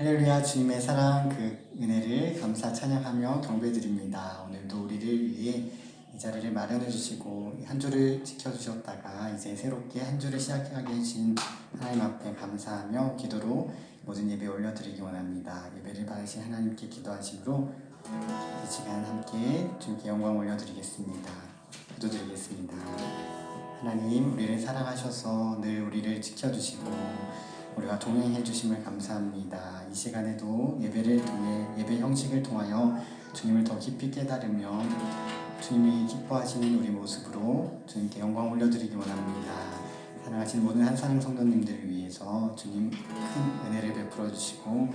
할렐루야. 주님의 사랑 그 은혜를 감사 찬양하며 경배드립니다. 오늘도 우리를 위해 이 자리를 마련해 주시고 한 주를 지켜주셨다가 이제 새롭게 한 주를 시작하게 해주신 하나님 앞에 감사하며 기도로 모든 예배 올려드리기 원합니다. 예배를 받으신 하나님께 기도하심으로 이 시간 함께 주님께 영광 올려드리겠습니다. 기도드리겠습니다. 하나님, 우리를 사랑하셔서 늘 우리를 지켜주시고 우리와 동행해 주심을 감사합니다. 이 시간에도 예배를 통해 예배 형식을 통하여 주님을 더 깊이 깨달으며 주님이 기뻐하시는 우리 모습으로 주님께 영광 올려드리기 원합니다. 사랑하신 모든 한사랑 성도님들을 위해서 주님 큰 은혜를 베풀어 주시고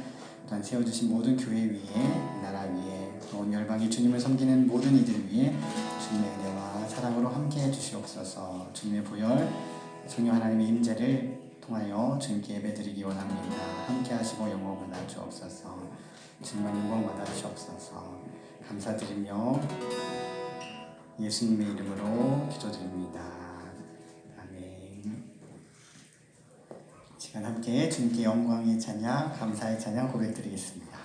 또한 세워주신 모든 교회 위에 나라 위에 또 온 열방이 주님을 섬기는 모든 이들 위에 주님의 은혜와 사랑으로 함께해 주시옵소서. 주님의 보혈 성령 하나님의 임재를 통하여 주님께 예배드리기 원합니다. 함께 하시고 영광 받아 주옵소서. 주님만 영광 받아 주옵소서. 감사드리며 예수님의 이름으로 기도드립니다. 아멘. 시간 함께 주님께 영광의 찬양, 감사의 찬양 고백드리겠습니다.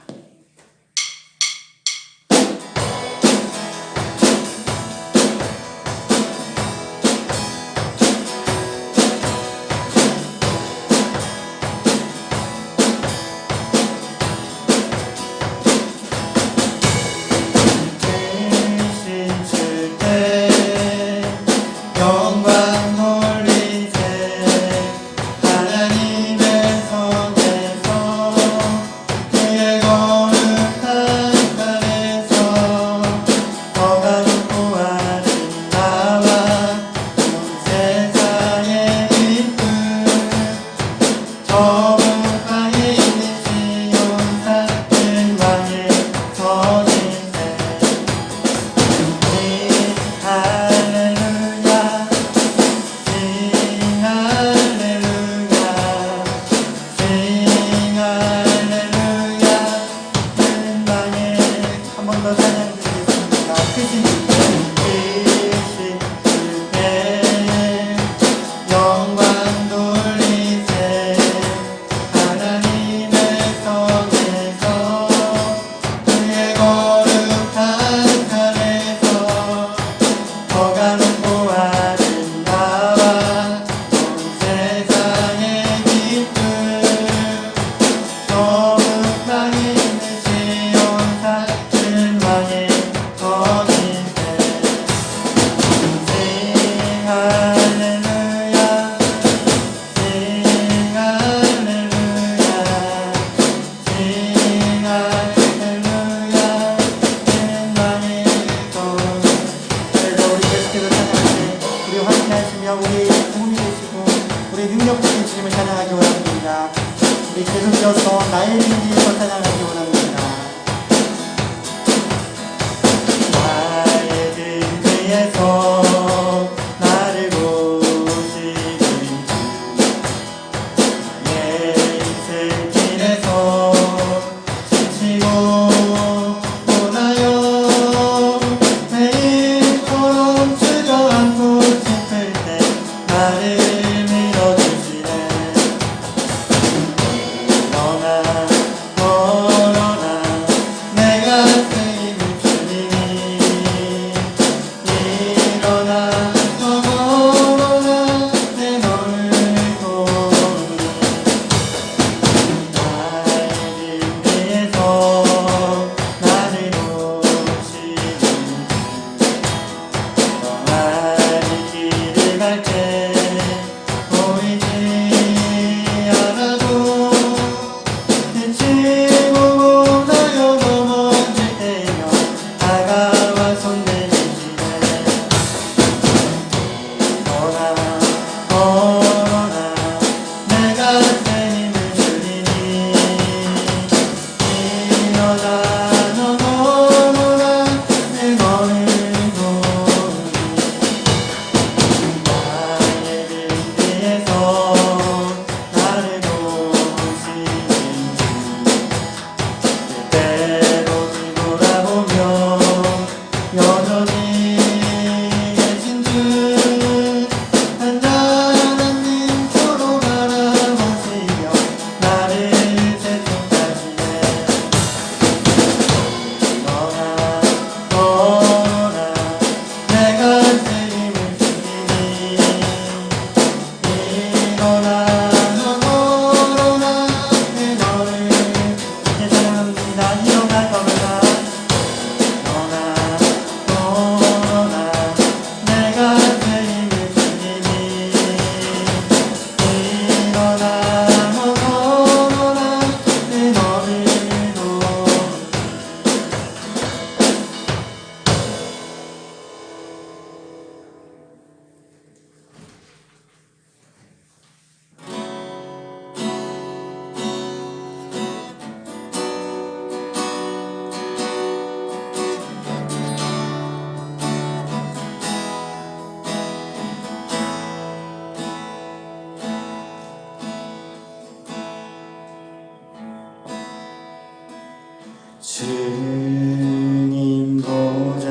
주님 보좌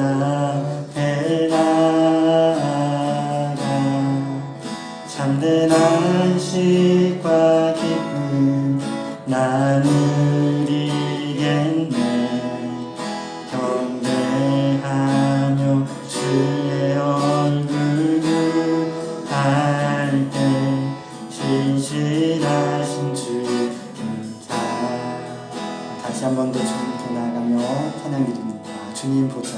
앞에 나아가 참된 안식과 기쁨 나누리겠네. 경배하며 주의 얼굴 구할 때 신실하신 주님 자 다시 한 번 더 주님께 나아가며 찬양 드립니다. 주님 보좌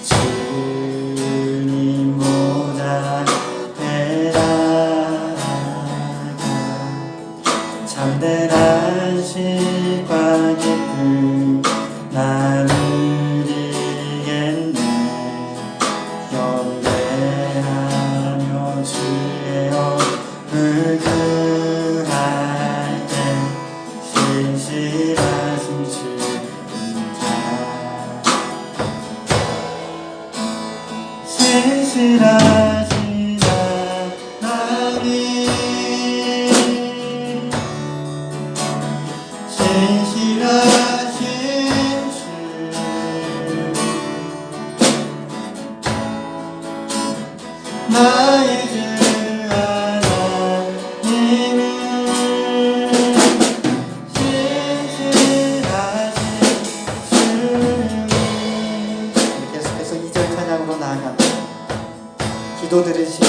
주님 보좌 앞에 나아가 참된 안식과 기쁨 나누리겠네. 경배하며 주의 얼굴 구할 때 신실하신 주님 신실하신 하나님 신실하신 주 나의 주 하나님은 신실하신 주님. 계속해서 2절 찬양으로 나아가며 기도 들으시니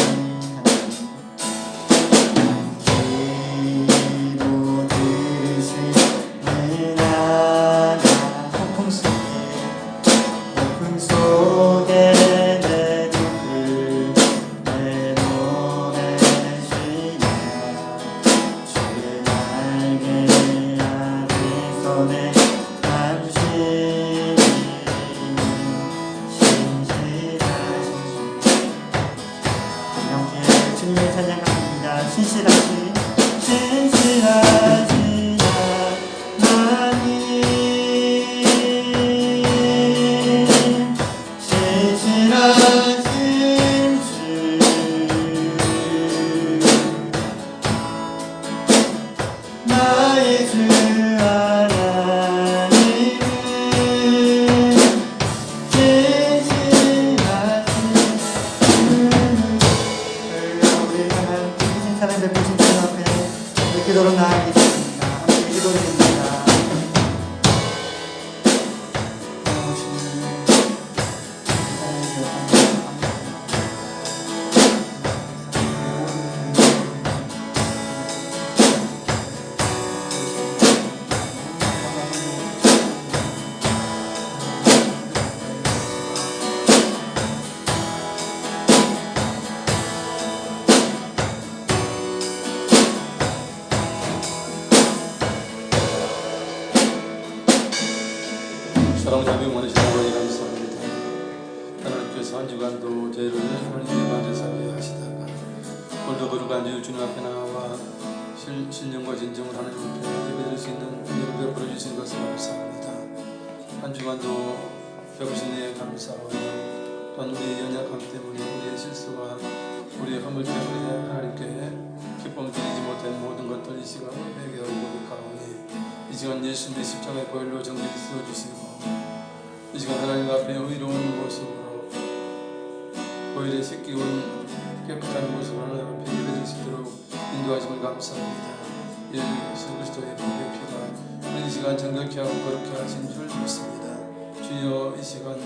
주님을 찬양합니다. 신실하신 하나님 신실하신 주 나의 주 하나님은 사랑 베푸신 주님 앞에 기도로 나아가겠습니다. 함께 기도드립니다. 사랑자비 원하시는 하나님 감사합니다. 하나님께서 한 주간도 저희를 하나님의 만에 살게 하시다가 오늘도 거룩한 주님 앞에 나와 신령과 진정을 하나님 앞에 예배드릴 수 있는 은혜를 베풀어 주신 것을 감사합니다. 한 주간도 배우신 예 감사하고 또한 우리의 연약함 때문에 우리의 실수와 우리의 허물 때문에 하나님께 기쁨 드리지 못한 모든 것들 이 시간 회개하고 고백하오니 이 시간 예수님의 십자가의 보혈로 정결히 쓰어주시고 이 시간 하나님 앞에 의로운 모습으로 보혈에 씻기운 깨끗한 모습으로 하나님 앞에 예배드릴 수 있도록 인도하심을 감사합니다. 예수 그리스도의 복의 피가 이 시간 정결케 하고 거룩케 하신 줄 믿습니다. 주여 이 시간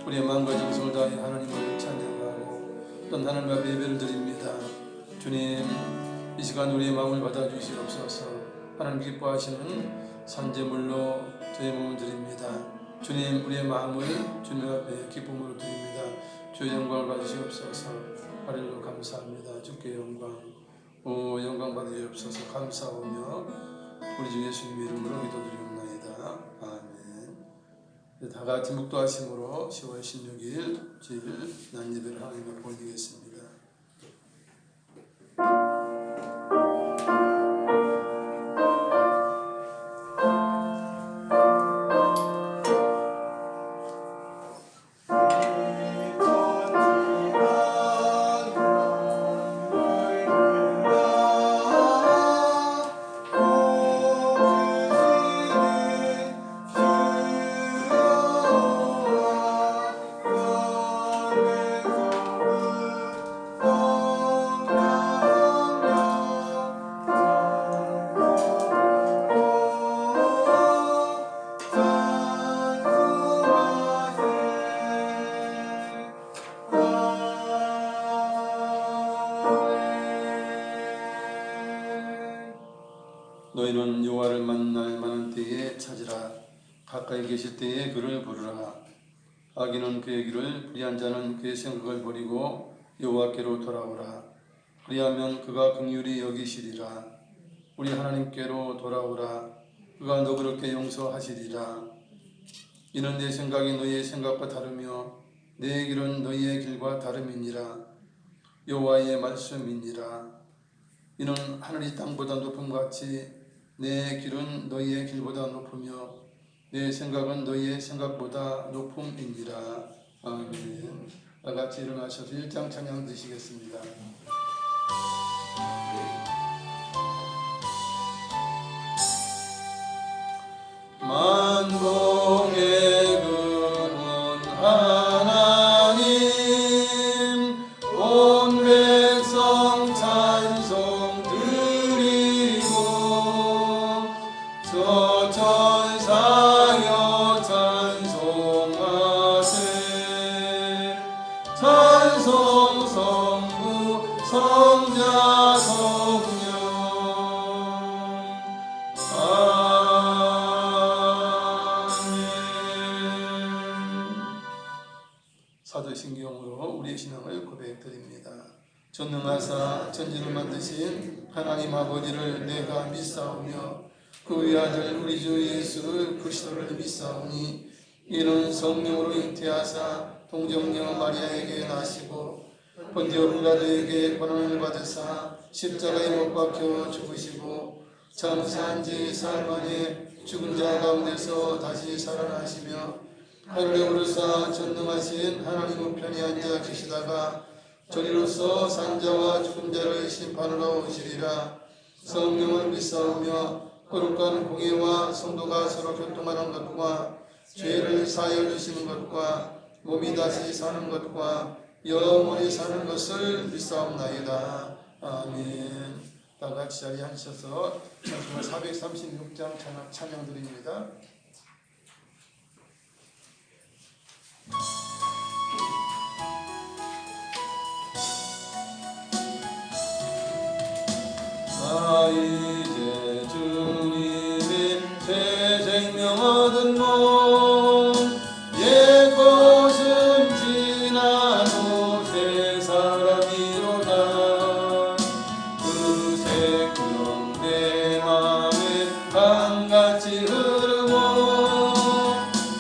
우리의 마음과 정성을 다해 하나님을 찬양하고 또 하나님 앞에 예배를 드립니다. 주님 이 시간 우리의 마음을 받아주시옵소서. 하나님 기뻐하시는 산제물로 저의 몸을 드립니다. 주님 우리의 마음을 주님 앞에 기쁨으로 드립니다. 주의 영광을 받으시옵소서. 하늘로 감사합니다. 주께 영광 영광 받으시옵소서. 감사하며 우리 주 예수님의 이름으로 기도드리옵나이다. 아멘. 다같이 묵도하심으로 10월 16일 주일 난예배를 하나님께 올리겠습니다. 너희는 여호와를 만날 만한 때에 찾으라. 가까이 계실 때에 그를 부르라. 악인은 그의 길을, 불의한 자는 그의 생각을 버리고 여호와께로 돌아오라. 그리하면 그가 긍휼히 여기시리라. 우리 하나님께로 돌아오라. 그가 너그럽게 용서하시리라. 이는 내 생각이 너희의 생각과 다르며 내 길은 너희의 길과 다름이니라. 여호와의 말씀이니라. 이는 하늘이 땅보다 높음같이 내 길은 너희의 길보다 높으며 내 생각은 너희의 생각보다 높음이니라. 아멘. 다같이 일어나셔서 1장 찬양 드시겠습니다. 만공의 근원 하나님, 온 백성 찬송 드리고 저 천사여 찬송하세. 찬송 성부 성자 성령. 사도신경으로 우리의 신앙을 고백드립니다. 전능하사 천지를 만드신 하나님 아버지를 내가 믿사오며 그의 아들 우리 주 예수 그리스도를 믿사오니 이는 성령으로 잉태하사 동정녀 마리아에게 나시고 본디오 빌라도에게 고난을 받으사 십자가에 못 박혀 죽으시고 장사한 지 사흘 만에 죽은 자 가운데서 다시 살아나시며 하늘에 오르사 전능하신 하나님 우편에 앉아 계시다가 저리로서 산자와 죽은 자를 심판하러 오시리라. 성령을 믿사오며 거룩한 공예와 성도가 서로 교통하는 것과 죄를 사하여 주시는 것과 몸이 다시 사는 것과 영원히 사는 것을 믿사옵나이다. 아멘. 다같이 자리에 앉으셔서 찬송 436장 찬양 드립니다. 나 이제 주님의 새 생명 얻은 몸, 옛 것은 지나도 새 사람이로다. 그 생명 내 맘에 강같이 흐르고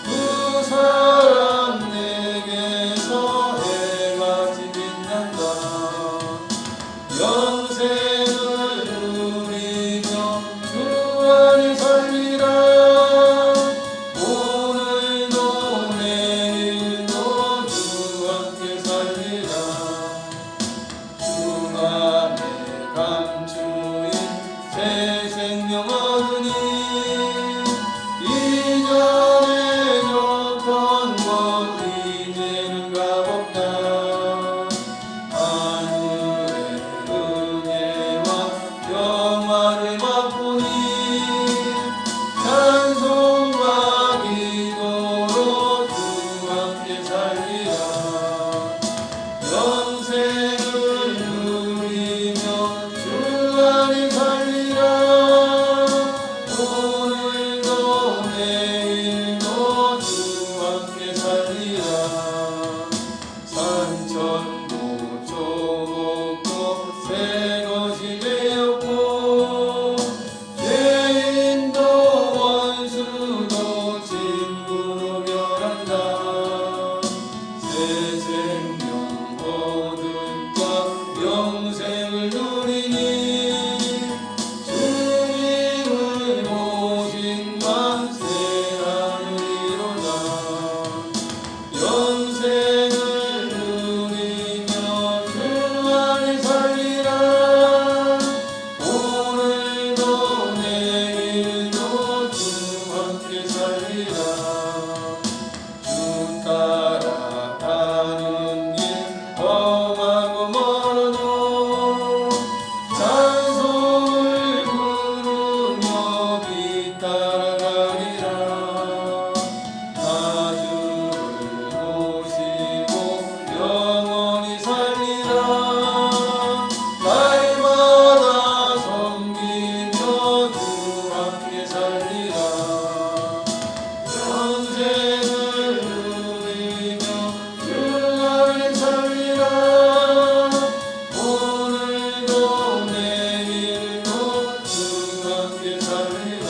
그 사랑 내게서 해같이 빛난다. 영생을 누리며 주 안에 살리라. 오늘도 내일도 주 함께 살리라. 주 안에 감추인 새 생명 얻으니 이전에 줬던 것 이제는 값없다. 하늘의 은혜와 영화를 맛보니 찬송과 기도로 주 함께 살리라. 영생을 누리며 주 안에 살리라. 예사리라.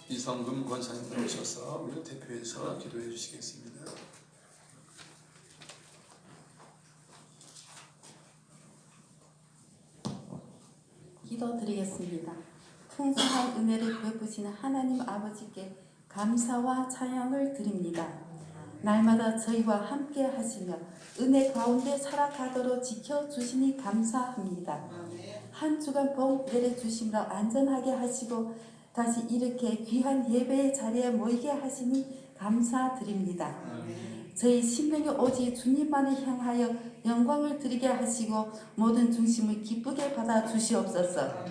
이성금 권사님 나오셔서 우리 대표해서 기도해 주시겠습니다. 기도드리겠습니다. 풍성한 은혜를 베푸시는 하나님 아버지께 감사와 찬양을 드립니다. 날마다 저희와 함께 하시며 은혜 가운데 살아가도록 지켜주시니 감사합니다. 한 주간 복 내려주심으로 안전하게 하시고 다시 이렇게 귀한 예배의 자리에 모이게 하시니 감사드립니다. 저희 심령이 오직 주님만을 향하여 영광을 드리게 하시고 모든 중심을 기쁘게 받아 주시옵소서.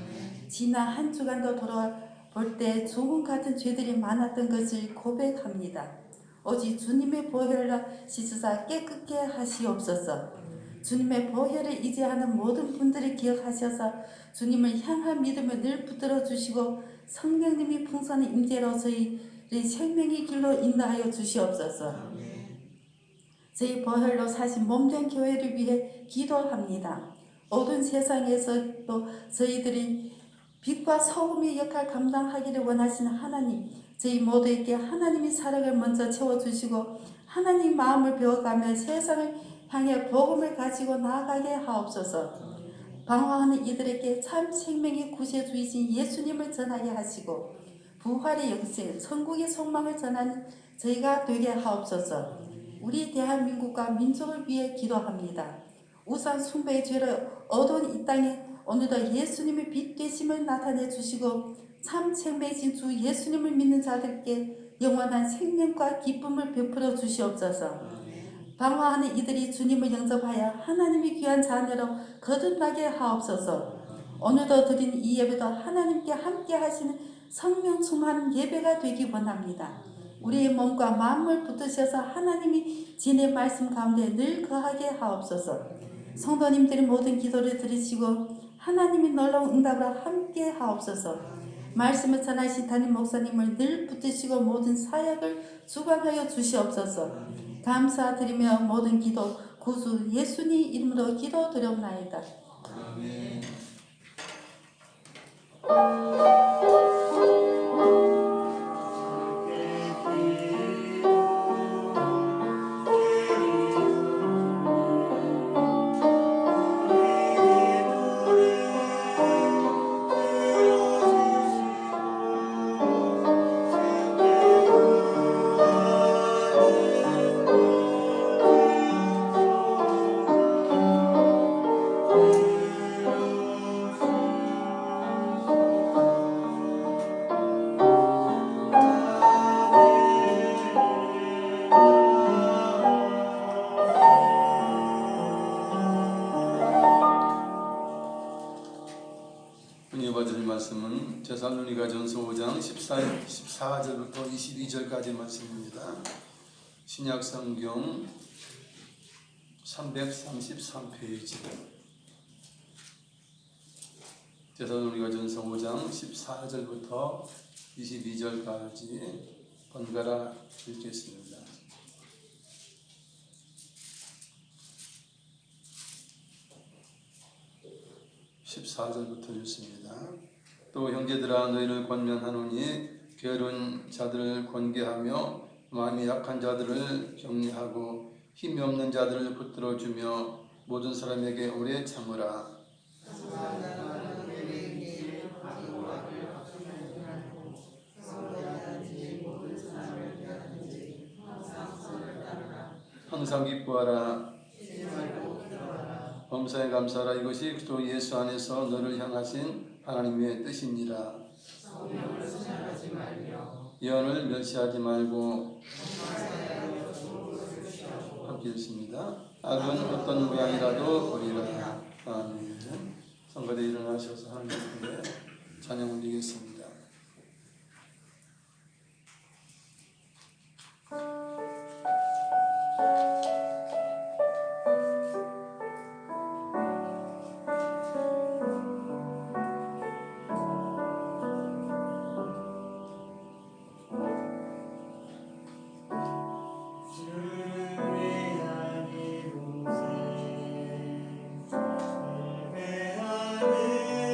지난 한 주간도 돌아볼 때 조금 같은 죄들이 많았던 것을 고백합니다. 오직 주님의 보혈로 씻으사 깨끗게 하시옵소서. 주님의 보혈을 의지하는 모든 분들을 기억하셔서 주님을 향한 믿음을 늘 붙들어 주시고 성령님이 풍성한 임재로 저희의 생명의 길로 인도하여 주시옵소서. 저희 보혈로 사신 몸된 교회를 위해 기도합니다. 어두운 세상에서도 저희들이 빛과 소금의 역할 감당하기를 원하시는 하나님, 저희 모두에게 하나님의 사랑을 먼저 채워주시고 하나님 마음을 배워가며 세상을 향해 복음을 가지고 나아가게 하옵소서. 방황하는 이들에게 참 생명의 구세주이신 예수님을 전하게 하시고 부활의 영생, 천국의 소망을 전하는 저희가 되게 하옵소서. 우리 대한민국과 민족을 위해 기도합니다. 우상 숭배의 죄를 어두운 이 땅에 오늘도 예수님의 빛 되심을 나타내 주시고 참 생명이신 주 예수님을 믿는 자들께 영원한 생명과 기쁨을 베풀어 주시옵소서. 방황하는 이들이 주님을 영접하여 하나님의 귀한 자녀로 거듭나게 하옵소서. 오늘도 드린 이 예배도 하나님께 함께 하시는 성령 충만한 예배가 되기 원합니다. 우리의 몸과 마음을 붙드셔서 하나님이 진의 말씀 가운데 늘 거하게 하옵소서. 성도님들의 모든 기도를 들으시고 하나님이 놀라운 응답으로 함께 하옵소서. 말씀을 전하신 담임 목사님을 늘 붙드시고 모든 사역을 주관하여 주시옵소서. 감사드리며 모든 기도 구주 예수님 이름으로 기도드렸나이다. 아멘. 은혜 받을 말씀은 데살로니가전서 5장 14절부터 22절까지 말씀입니다. 신약 성경 333페이지. 데살로니가전서 5장 14절부터 22절까지 번갈아 읽겠습니다. 14절부터 읽습니다. 또 형제들아 너희를 권면하노니 게으른 자들을 권계하며 마음이 약한 자들을 격려하고 힘이 없는 자들을 붙들어주며 모든 사람에게 오래 참으라. 항상 기뻐하라. 범사에 감사하라. 이것이 그리스도 예수 안에서 너를 향하신 하나님의 뜻이니라. 예언을 멸시하지 말고 함께 읽습니다. 악은 어떤 모양이라도 버리라. 아멘. 성가대 일어나셔서 하나님 앞에 찬양 올리겠습니다. 예배하네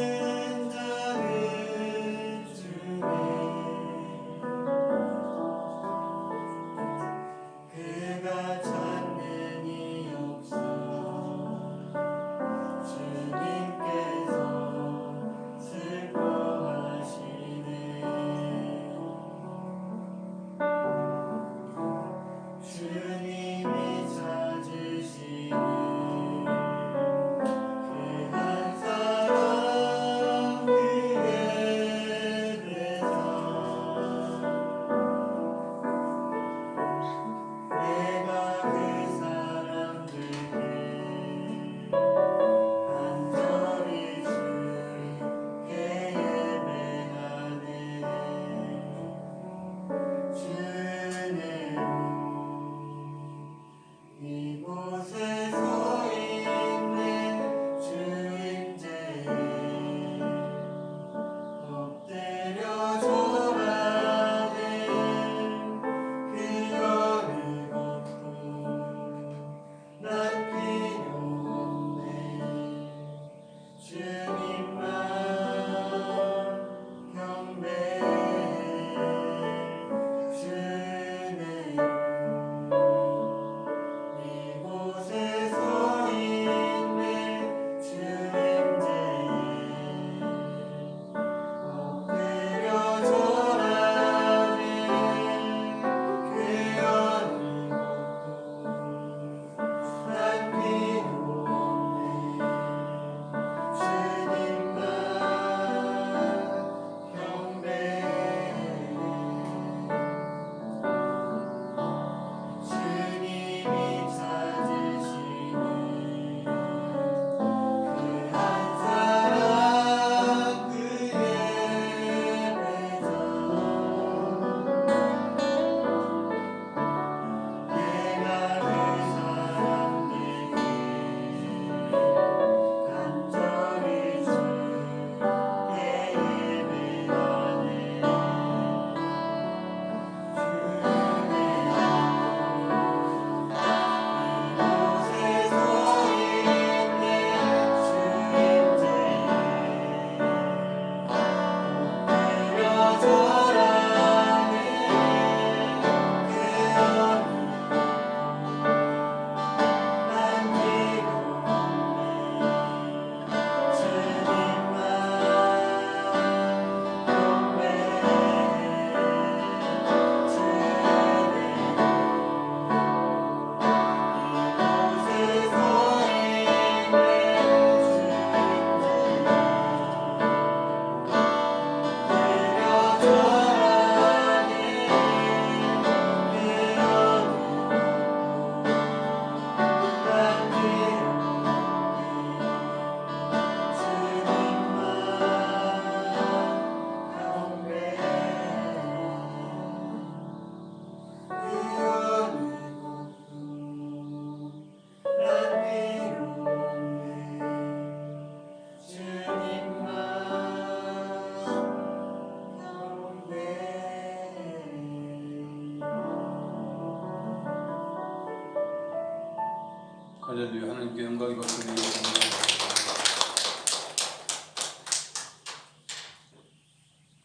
하나님께 영광이 받습니다.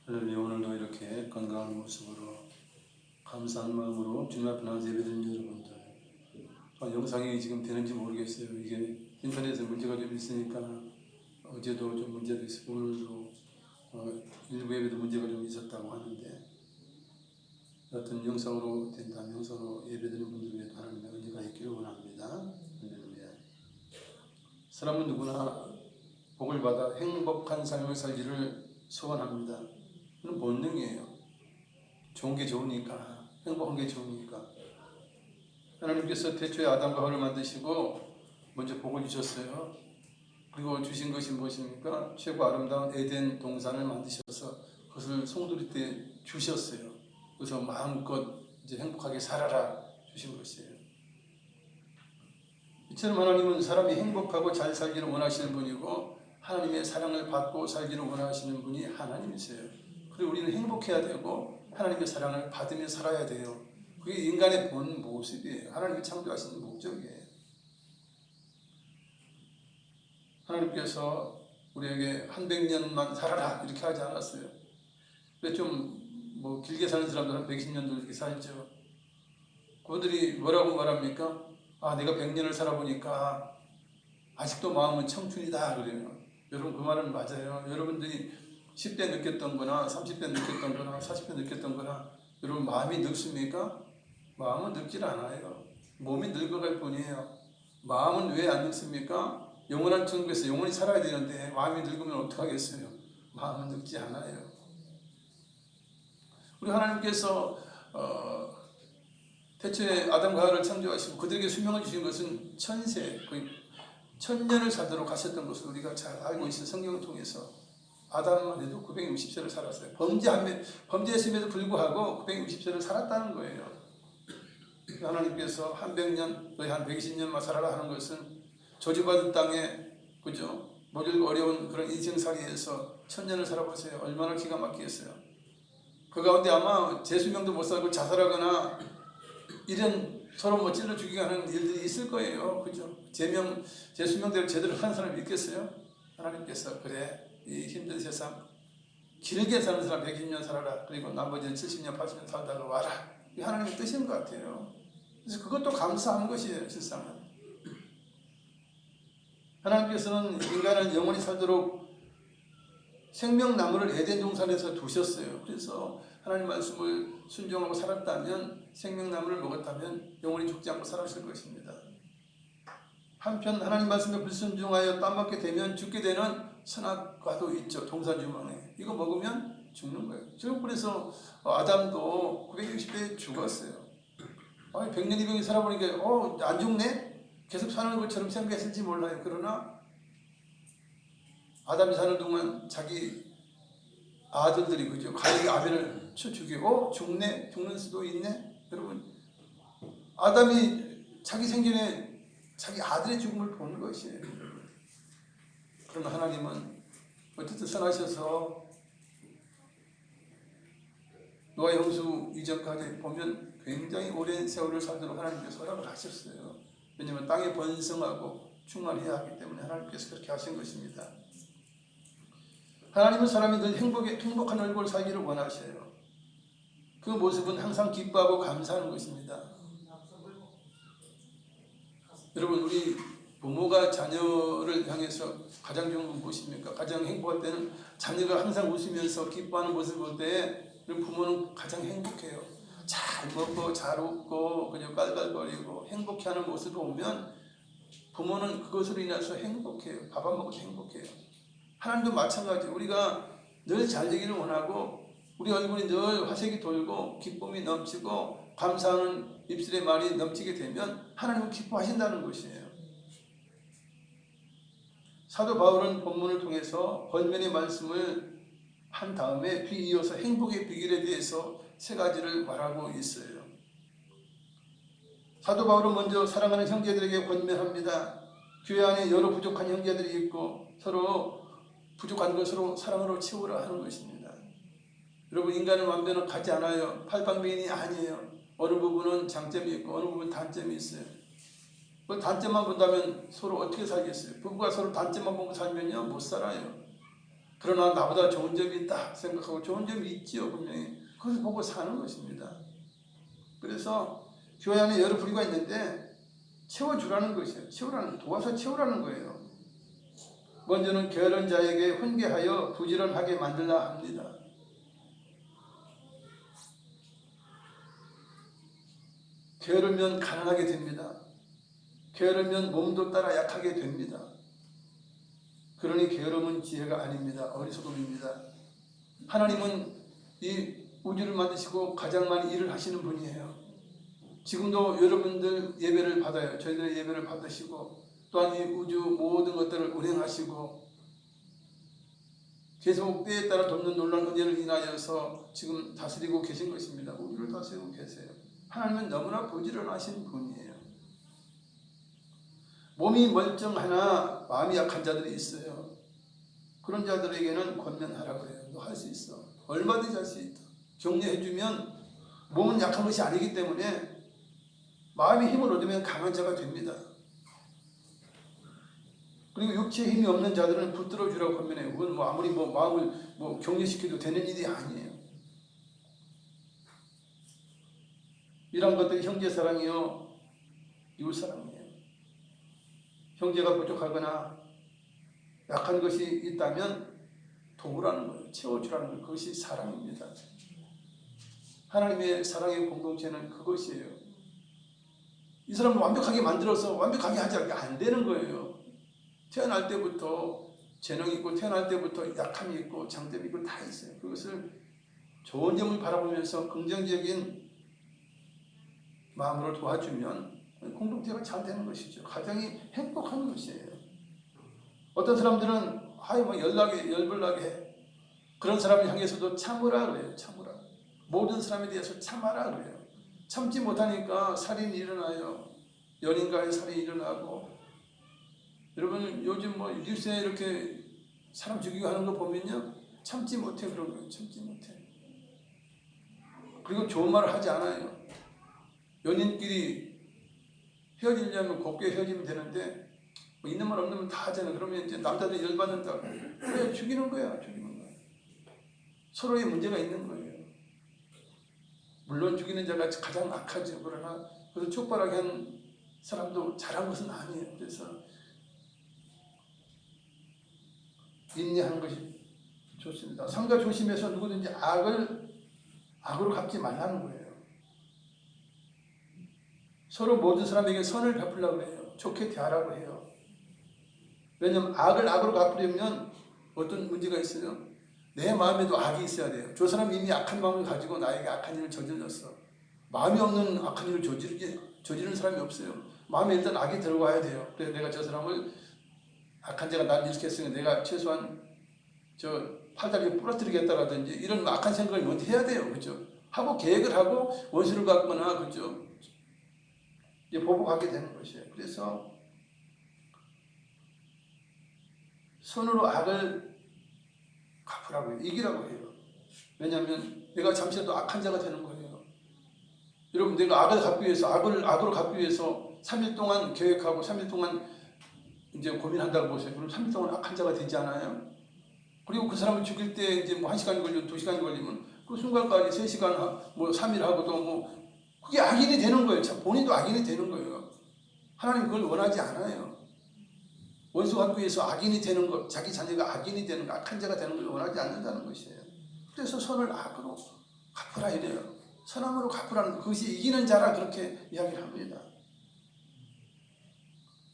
하나님 오늘도 이렇게 건강한 모습으로 감사한 마음으로 주님 앞에 나와서 예배드리는 여러분들, 영상이 지금 되는지 모르겠어요. 이게 인터넷에 문제가 좀 있으니까 어제도 좀 문제가 있었고 오늘도 일부 예배도 문제가 좀 있었다고 하는데, 어떤 영상으로 된다면 영상으로 예배드리는 분들 위해 하나님의 은혜가 있기를 원합니다. 할렐루야. 사람은 누구나 복을 받아 행복한 삶을 살기를 소원합니다. 그건 본능이에요. 좋은 게 좋으니까, 행복한 게 좋으니까. 하나님께서 태초에 아담과 하와를 만드시고 먼저 복을 주셨어요. 그리고 주신 것이 무엇입니까? 최고 아름다운 에덴 동산을 만드셔서 그것을 송두리 때 주셨어요. 그래서 마음껏 이제 행복하게 살아라 주신 것이에요. 이처럼 하나님은 사람이 행복하고 잘 살기를 원하시는 분이고, 하나님의 사랑을 받고 살기를 원하시는 분이 하나님이세요. 그리고 우리는 행복해야 되고 하나님의 사랑을 받으며 살아야 돼요. 그게 인간의 본 모습이에요. 하나님이 창조하신 목적이에요. 하나님께서 우리에게 한 100년만 살아라 이렇게 하지 않았어요. 왜 좀 뭐 길게 사는 사람들은 120년도 이렇게 살죠. 그분들이 뭐라고 말합니까? 내가 100년을 살아보니까 아직도 마음은 청춘이다 그래요. 여러분 그 말은 맞아요. 여러분들이 10대 느꼈던 거나 30대 느꼈던 거나 40대 느꼈던 거나 여러분 마음이 늙습니까? 마음은 늙질 않아요. 몸이 늙어갈 뿐이에요. 마음은 왜 안 늙습니까? 영원한 천국에서 영원히 살아야 되는데 마음이 늙으면 어떡하겠어요? 마음은 늙지 않아요. 우리 하나님께서 태초에 아담과 하와를 창조하시고 그들에게 수명을 주신 것은 천세, 거의 1000년을 살도록 하셨던 것을 우리가 잘 알고 있어요. 성경을 통해서. 아담만 해도 960세를 살았어요. 범죄했음에도 불구하고 960세를 살았다는 거예요. 하나님께서 한 100년, 거의 한 120년만 살아라 하는 것은 저주받은 땅에, 그죠? 모질고 어려운 그런 인생살이에서 1000년을 살아보세요. 얼마나 기가 막히겠어요. 그 가운데 아마 제 수명도 못 살고 자살하거나 이런 서로 뭐 찔러 죽이게 하는 일들이 있을 거예요. 그죠? 제 수명대로 제대로 사는 사람이 있겠어요? 하나님께서 그래, 이 힘든 세상 길게 사는 사람 120년 살아라. 그리고 나머지는 70년, 80년 살다가 와라. 이게 하나님의 뜻인 것 같아요. 그래서 그것도 감사한 것이에요. 실상은. 하나님께서는 인간을 영원히 살도록 생명나무를 에덴 동산에서 두셨어요. 그래서 하나님 말씀을 순종하고 살았다면, 생명나무를 먹었다면 영원히 죽지 않고 살았을 것입니다. 한편 하나님 말씀에 불순종하여 따먹게 되면 죽게 되는 선악과도 있죠. 동산주망에. 이거 먹으면 죽는 거예요. 결국 그래서 아담도 960세에 죽었어요. 100년 200년 살아보니까 안 죽네? 계속 사는 것처럼 생각했을지 몰라요. 그러나 아담이 사는 동안 자기 아들들이, 그죠? 가족이 아벨을 쳐 죽이고 죽네? 죽는 수도 있네? 여러분, 아담이 자기 생전에 자기 아들의 죽음을 보는 것이에요. 그러나 하나님은 어쨌든 선하셔서 노아 홍수 이전까지 보면 굉장히 오랜 세월을 살도록 하나님께서 허락을 하셨어요. 왜냐하면 땅에 번성하고 충만해야 하기 때문에 하나님께서 그렇게 하신 것입니다. 하나님은 사람이 늘 행복한 얼굴을 살기를 원하셔요. 그 모습은 항상 기뻐하고 감사하는 것입니다. 여러분, 우리 부모가 자녀를 향해서 가장 좋은 건 무엇입니까? 가장 행복할 때는 자녀가 항상 웃으면서 기뻐하는 모습을 볼 때 부모는 가장 행복해요. 잘 먹고 잘 웃고 그냥 깔깔거리고 행복해하는 모습을 보면 부모는 그것으로 인해서 행복해요. 밥 안 먹어도 행복해요. 하나님도 마찬가지. 우리가 늘 잘 되기를 원하고 우리 얼굴이 늘 화색이 돌고 기쁨이 넘치고 감사하는 입술의 말이 넘치게 되면 하나님은 기뻐하신다는 것이에요. 사도 바울은 본문을 통해서 권면의 말씀을 한 다음에 뒤이어서 행복의 비결에 대해서 3가지를 말하고 있어요. 사도 바울은 먼저 사랑하는 형제들에게 권면합니다. 교회 안에 여러 부족한 형제들이 있고 서로 부족한 것으로 사랑으로 채우라 하는 것입니다. 여러분, 인간은 완벽하지 않아요. 팔방미인이 아니에요. 어느 부분은 장점이 있고 어느 부분은 단점이 있어요. 그 단점만 본다면 서로 어떻게 살겠어요? 부부가 서로 단점만 보고 살면요 못 살아요. 그러나 나보다 좋은 점이 있다 생각하고 좋은 점이 있지요 분명히. 그걸 보고 사는 것입니다. 그래서 교회 안에 여러 부류가 있는데 채워주라는 것이에요. 도와서 채우라는 거예요. 먼저는 게으른 자에게 훈계하여 부지런하게 만들라 합니다. 게으르면 가난하게 됩니다. 게으르면 몸도 따라 약하게 됩니다. 그러니 게으름은 지혜가 아닙니다. 어리석음입니다. 하나님은 이 우주를 만드시고 가장 많이 일을 하시는 분이에요. 지금도 여러분들 예배를 받아요. 저희들의 예배를 받으시고 또한 이 우주 모든 것들을 운행하시고 계속 때에 따라 돕는 놀라운 은혜를 인하여서 지금 다스리고 계신 것입니다. 우주를 다스리고 계세요. 하나님은 너무나 부지런하신 분이에요. 몸이 멀쩡하나 마음이 약한 자들이 있어요. 그런 자들에게는 권면하라고 해요. 너 할 수 있어. 얼마든지 할 수 있다. 격려해주면 몸은 약한 것이 아니기 때문에 마음의 힘을 얻으면 강한 자가 됩니다. 그리고 육체의 힘이 없는 자들은 붙들어 주라고 권면해요. 그건 아무리 마음을 격려시켜도 되는 일이 아니에요. 이런 것들이 형제 사랑이요, 이웃 사랑이에요. 형제가 부족하거나 약한 것이 있다면 도우라는 거예요. 채워주라는 거예요. 그것이 사랑입니다. 하나님의 사랑의 공동체는 그것이에요. 이 사람을 완벽하게 만들어서 완벽하게 하지 않게 안 되는 거예요. 태어날 때부터 재능이 있고 태어날 때부터 약함이 있고 장점이 있고 다 있어요. 그것을 좋은 점을 바라보면서 긍정적인 마음으로 도와주면 공동체가 잘 되는 것이죠. 가정이 행복한 것이에요. 어떤 사람들은 열불나게 해. 그런 사람을 향해서도 참으라 그래요. 참으라. 모든 사람에 대해서 참아라 그래요. 참지 못하니까 살인이 일어나요. 연인과의 살인이 일어나고. 여러분 요즘 뉴스에 이렇게 사람 죽이고 하는 거 보면요. 참지 못해 그런 거예요. 참지 못해. 그리고 좋은 말을 하지 않아요. 연인끼리 헤어지려면 곱게 헤어지면 되는데 있는 말 없는 말 다 하잖아요. 그러면 이제 남자들이 열받는다. 그래 죽이는 거야. 죽이는 거야. 서로의 문제가 있는 거예요. 물론 죽이는 자가 가장 악하죠. 그러나 그래서 촉발하게 한 사람도 잘한 것은 아니에요. 그래서 인내하는 것이 좋습니다. 삼가 조심해서 누구든지 악으로 갚지 말라는 거예요. 서로 모든 사람에게 선을 베풀라고 해요. 좋게 대하라고 해요. 왜냐하면 악을 악으로 갚으려면 어떤 문제가 있어요? 내 마음에도 악이 있어야 돼요. 저 사람이 이미 악한 마음을 가지고 나에게 악한 일을 저질렀어. 마음이 없는 악한 일을 저지르는 사람이 없어요. 마음에 일단 악이 들어와야 돼요. 그래서 내가 저 사람을 악한 자가 나를 일으켰으니 내가 최소한 저 팔다리를 부러뜨리겠다라든지 이런 악한 생각을 먼저 해야 돼요. 그죠? 하고 계획을 하고 원수를 갖거나 그죠? 이제 보복하게 되는 것이에요. 그래서 손으로 악을 갚으라고 해요. 이기라고 해요. 왜냐하면 내가 잠시라도 악한 자가 되는 거예요. 여러분 내가 악을 갚기 위해서 악으로 갚기 위해서 3일 동안 계획하고 3일 동안 이제 고민한다고 보세요. 그럼 3일 동안 악한 자가 되지 않아요? 그리고 그 사람을 죽일 때 이제 1시간이 걸리면 2시간이 걸리면 그 순간까지 3시간 3일 하고도 그게 악인이 되는 거예요. 참 본인도 악인이 되는 거예요. 하나님 그걸 원하지 않아요. 원수 갚기 위해서 악인이 되는 것, 자기 자녀가 악인이 되는 것, 악한 자가 되는 걸 원하지 않는다는 것이에요. 그래서 선을 악으로 갚으라 이래요. 선함으로 갚으라는 것, 그것이 이기는 자라 그렇게 이야기를 합니다.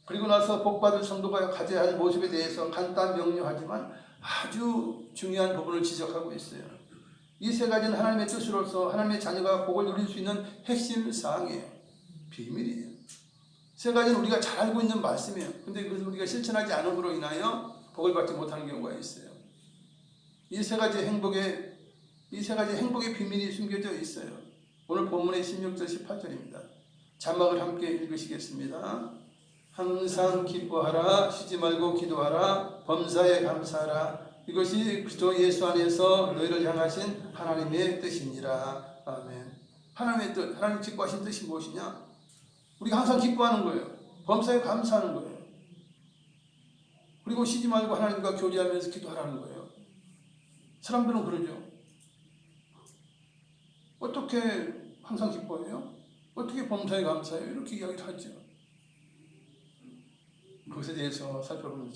그리고 나서 복받을 성도가 가져야 할 모습에 대해서 간단 명료하지만 아주 중요한 부분을 지적하고 있어요. 이 세 가지는 하나님의 뜻으로서 하나님의 자녀가 복을 누릴 수 있는 핵심 사항이에요. 비밀이에요. 세 가지는 우리가 잘 알고 있는 말씀이에요. 근데 그것을 우리가 실천하지 않음으로 인하여 복을 받지 못하는 경우가 있어요. 이 세 가지 행복의 비밀이 숨겨져 있어요. 오늘 본문의 16절 18절입니다. 자막을 함께 읽으시겠습니다. 항상 기뻐하라, 쉬지 말고 기도하라, 범사에 감사하라. 이것이 그리스도 예수 안에서 너희를 향하신 하나님의 뜻이니라. 아멘. 하나님의 뜻, 하나님 기뻐하신 뜻이 무엇이냐? 우리가 항상 기뻐하는 거예요. 범사에 감사하는 거예요. 그리고 쉬지 말고 하나님과 교제하면서 기도하라는 거예요. 사람들은 그러죠. 어떻게 항상 기뻐해요? 어떻게 범사에 감사해요? 이렇게 이야기를 하죠. 그것에 대해서 살펴보면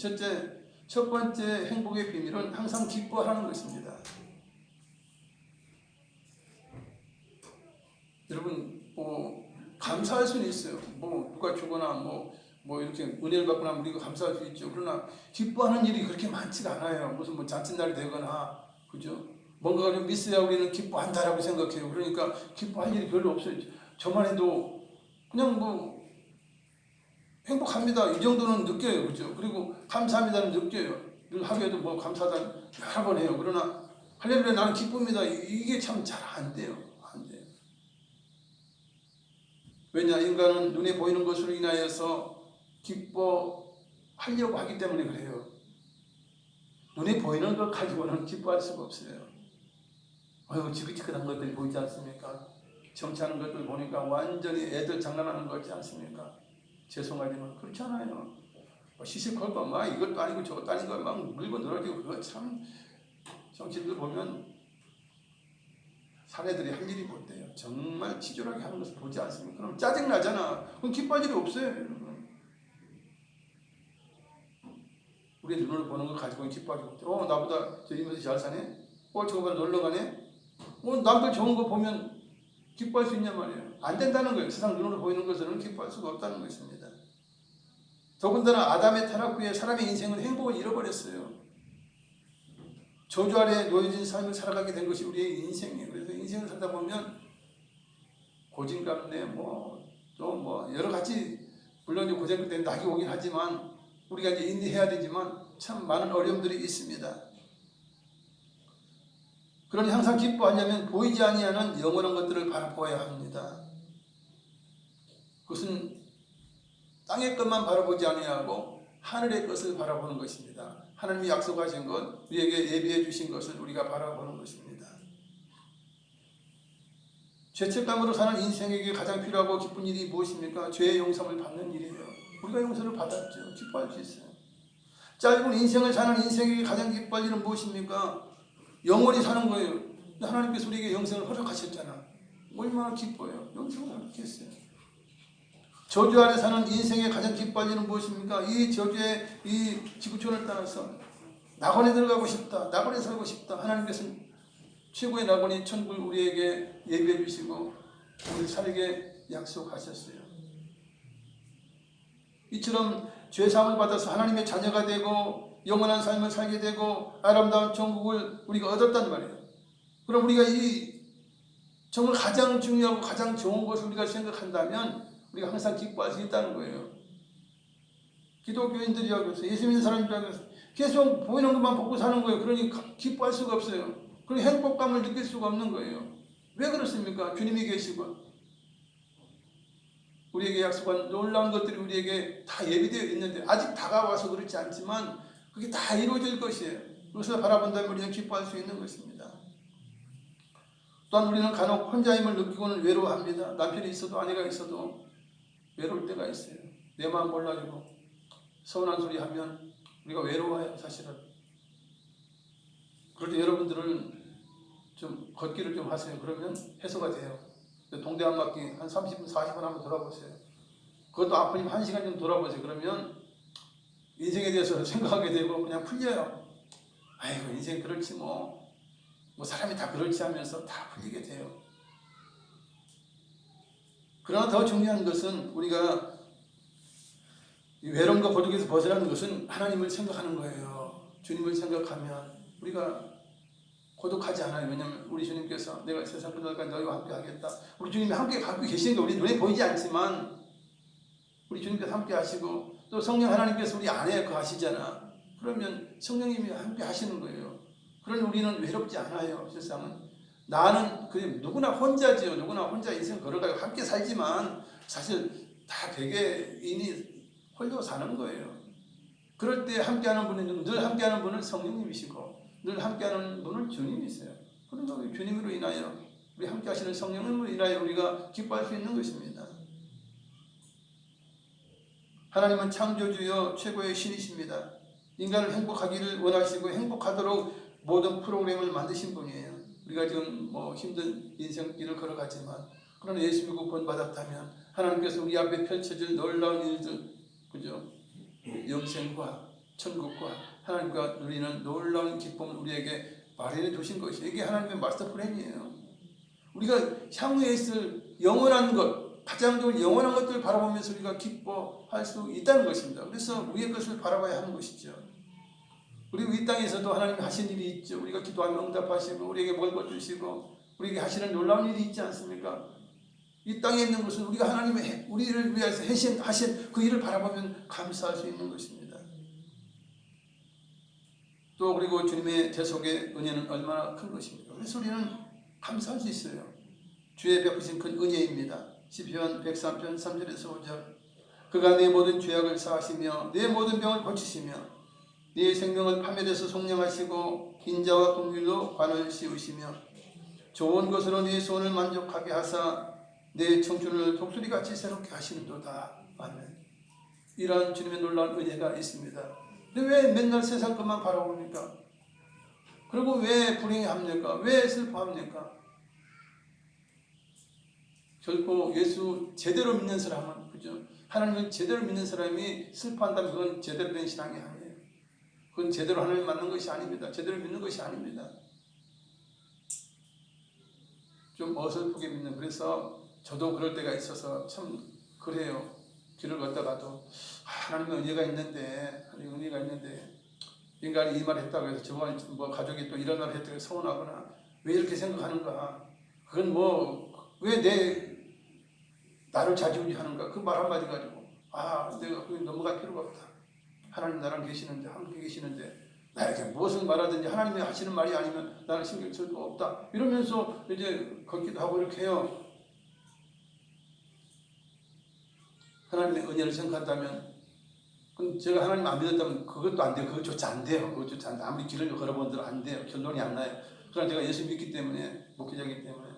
첫 번째 행복의 비밀은 항상 기뻐하라는 것입니다. 여러분 감사할 수는 있어요. 누가 주거나 이렇게 은혜를 받거나 우리가 감사할 수 있죠. 그러나 기뻐하는 일이 그렇게 많지가 않아요. 무슨 잔칫날이 되거나 그죠? 뭔가가 좀 있어야 우리는 기뻐한다라고 생각해요. 그러니까 기뻐할 일이 별로 없어요. 저만 해도 그냥 행복합니다. 이 정도는 느껴요. 그죠? 그리고 감사합니다는 느껴요. 늘 하루에도 감사하다 여러 번 해요. 그러나 할렐루야 나는 기쁩니다. 이게 참 잘 안 돼요. 안 돼요. 왜냐? 인간은 눈에 보이는 것으로 인하여서 기뻐하려고 하기 때문에 그래요. 눈에 보이는 것 가지고는 기뻐할 수가 없어요. 지긋지긋한 것들이 보이지 않습니까? 정치하는 것들 보니까 완전히 애들 장난하는 것 같지 않습니까? 죄송하지만 그렇지 않아요. 시시콜콜 이것도 아니고 저것도 아니고 막 물고 늘어지고 그거 참 정치인들 보면 사내들이 할 일이 못돼요. 정말 치졸하게 하는 것을 보지 않습니까? 그럼 짜증나잖아. 그럼 기뻐할 일이 없어요. 여러분. 우리 눈으로 보는 걸 가지고 기뻐하지 못해요. 나보다 저 이모들 잘 사네? 저거보다 놀러 가네? 남들 좋은 거 보면 기뻐할 수 있냔 말이에요. 안 된다는 거예요. 세상 눈으로 보이는 것으로는 기뻐할 수가 없다는 것입니다. 더군다나 아담의 타락 후에 사람의 인생은 행복을 잃어버렸어요. 저주 아래 놓여진 삶을 살아가게 된 것이 우리의 인생이에요. 그래서 인생을 살다 보면 고진감래 여러 가지 물론 고생 끝에 낙이 오긴 하지만 우리가 이제 인내해야 되지만 참 많은 어려움들이 있습니다. 그러니 항상 기뻐하려면 보이지 아니하는 영원한 것들을 바라보아야 합니다. 그것은 땅의 것만 바라보지 아니하고 하늘의 것을 바라보는 것입니다. 하나님이 약속하신 것, 우리에게 예비해 주신 것을 우리가 바라보는 것입니다. 죄책감으로 사는 인생에게 가장 필요하고 기쁜 일이 무엇입니까? 죄의 용서를 받는 일이에요. 우리가 용서를 받았죠. 기뻐할 수 있어요. 짧은 인생을 사는 인생에게 가장 기뻐할 일은 무엇입니까? 영원히 사는 거예요. 하나님께서 우리에게 영생을 허락하셨잖아. 얼마나 기뻐요. 영생을 허락했어요. 저주 아래 사는 인생에 가장 기뻐할 일은 무엇입니까? 이 저주의 이 지구촌을 떠나서 낙원에 들어가고 싶다. 낙원에 살고 싶다. 하나님께서는 최고의 낙원이 천국을 우리에게 예비해 주시고 우리 살게 약속하셨어요. 이처럼 죄사함을 받아서 하나님의 자녀가 되고 영원한 삶을 살게 되고 아름다운 천국을 우리가 얻었단 말이에요. 그럼 우리가 이 정말 가장 중요하고 가장 좋은 것을 우리가 생각한다면 우리가 항상 기뻐할 수 있다는 거예요. 기독교인들이라고 해서 예수 믿는 사람이라고 해서 계속 보이는 것만 보고 사는 거예요. 그러니 기뻐할 수가 없어요. 그리고 행복감을 느낄 수가 없는 거예요. 왜 그렇습니까? 주님이 계시고 우리에게 약속한 놀라운 것들이 우리에게 다 예비되어 있는데 아직 다가와서 그렇지 않지만 그게 다 이루어질 것이에요. 그것을 바라본다면 우리는 기뻐할 수 있는 것입니다. 또한 우리는 간혹 혼자임을 느끼고는 외로워합니다. 남편이 있어도 아내가 있어도 외로울 때가 있어요. 내 마음 몰라주고 서운한 소리 하면 우리가 외로워해요. 사실은. 그럴 때 여러분들은 좀 걷기를 좀 하세요. 그러면 해소가 돼요. 동대안맞기 한 30분 40분 한번 돌아보세요. 그것도 아프면 1시간 정도 돌아보세요. 그러면 인생에 대해서 생각하게 되고 그냥 풀려요. 아이고 인생 그렇지 뭐 사람이 다 그렇지 하면서 다 풀리게 돼요. 그러나 더 중요한 것은 우리가 이 외로움과 고독에서 벗어나는 것은 하나님을 생각하는 거예요. 주님을 생각하면 우리가 고독하지 않아요. 왜냐하면 우리 주님께서 내가 세상 끝날까지 너희와 함께 하겠다. 우리 주님이 함께 갖고 계시는 게 우리 눈에 보이지 않지만 우리 주님께서 함께 하시고 또 성령 하나님께서 우리 안에 거하시잖아. 그러면 성령님이 함께 하시는 거예요. 그러니 우리는 외롭지 않아요. 세상은. 나는 그냥 누구나 혼자지요. 누구나 혼자 인생 걸어가고 함께 살지만 사실 다 개개인이 홀로 사는 거예요. 그럴 때 함께하는 분은 늘 함께하는 분은 성령님이시고 늘 함께하는 분은 주님이세요. 그러니까 주님으로 인하여 우리 함께하시는 성령님으로 인하여 우리가 기뻐할 수 있는 것입니다. 하나님은 창조주여 최고의 신이십니다. 인간을 행복하기를 원하시고 행복하도록 모든 프로그램을 만드신 분이에요. 우리가 지금 뭐 힘든 인생길을 걸어가지만 그러나 예수 믿고 구원받았다면 하나님께서 우리 앞에 펼쳐질 놀라운 일들, 그죠? 영생과 천국과 하나님과 누리는 놀라운 기쁨을 우리에게 마련해 주신 것이 이게 하나님의 마스터 플랜이에요. 우리가 향후에 있을 영원한 것, 가장 좋은 영원한 것들을 바라보면서 우리가 기뻐할 수 있다는 것입니다. 그래서 위의 것을 바라봐야 하는 것이죠. 그리고 이 땅에서도 하나님이 하신 일이 있죠. 우리가 기도하면 응답하시고 우리에게 먹을 것 주시고 우리에게 하시는 놀라운 일이 있지 않습니까? 이 땅에 있는 것은 우리가 하나님의 우리를 위해서 하신 그 일을 바라보면 감사할 수 있는 것입니다. 또 그리고 주님의 대속의 은혜는 얼마나 큰 것입니까? 그래서 우리는 감사할 수 있어요. 주의 베푸신 큰 은혜입니다. 시편 103편 3절에서 5절. 그가 내 모든 죄악을 사하시며 내 모든 병을 고치시며 네 생명을 파멸해서 속량하시고 인자와 긍휼로 관을 씌우시며 좋은 것으로 네 소원을 만족하게 하사 내 청춘을 독수리같이 새롭게 하시는도다. 아멘. 이러한 주님의 놀라운 은혜가 있습니다. 근데 왜 맨날 세상 것만 바라봅니까? 그리고 왜 불행해합니까? 왜 슬퍼합니까? 결코 예수 제대로 믿는 사람은, 그죠? 하나님을 제대로 믿는 사람이 슬퍼한다면 그건 제대로 된 신앙이 아니에요. 그건 제대로 하나님 맞는 것이 아닙니다. 제대로 믿는 것이 아닙니다. 좀 어설프게 믿는, 그래서 저도 그럴 때가 있어서 참 그래요. 길을 걷다가도 하나님의 은혜가 있는데, 하나님의 은혜가 있는데 인간이 이 말을 했다고 해서 저가 뭐 가족이 또 이런 말을 했다고 해서 서운하거나 왜 이렇게 생각하는가, 그건 뭐 왜 나를 좌지우지하는가, 그 말 한마디 가지고 내가 거기 넘어갈 필요가 없다. 하나님 나랑 계시는데, 함께 계시는데 나에게 무엇을 말하든지 하나님이 하시는 말이 아니면 나는 신경 쓸 거 없다, 이러면서 이제 걷기도 하고 이렇게 해요. 하나님의 은혜를 생각한다면, 그럼 제가 하나님 안 믿었다면 그것도 안 돼요. 그것조차 안 돼요. 그것조차 안 돼요. 아무리 길을 걸어본들 안 돼요. 결론이 안 나요. 그러나 제가 예수 믿기 때문에, 목회자이기 때문에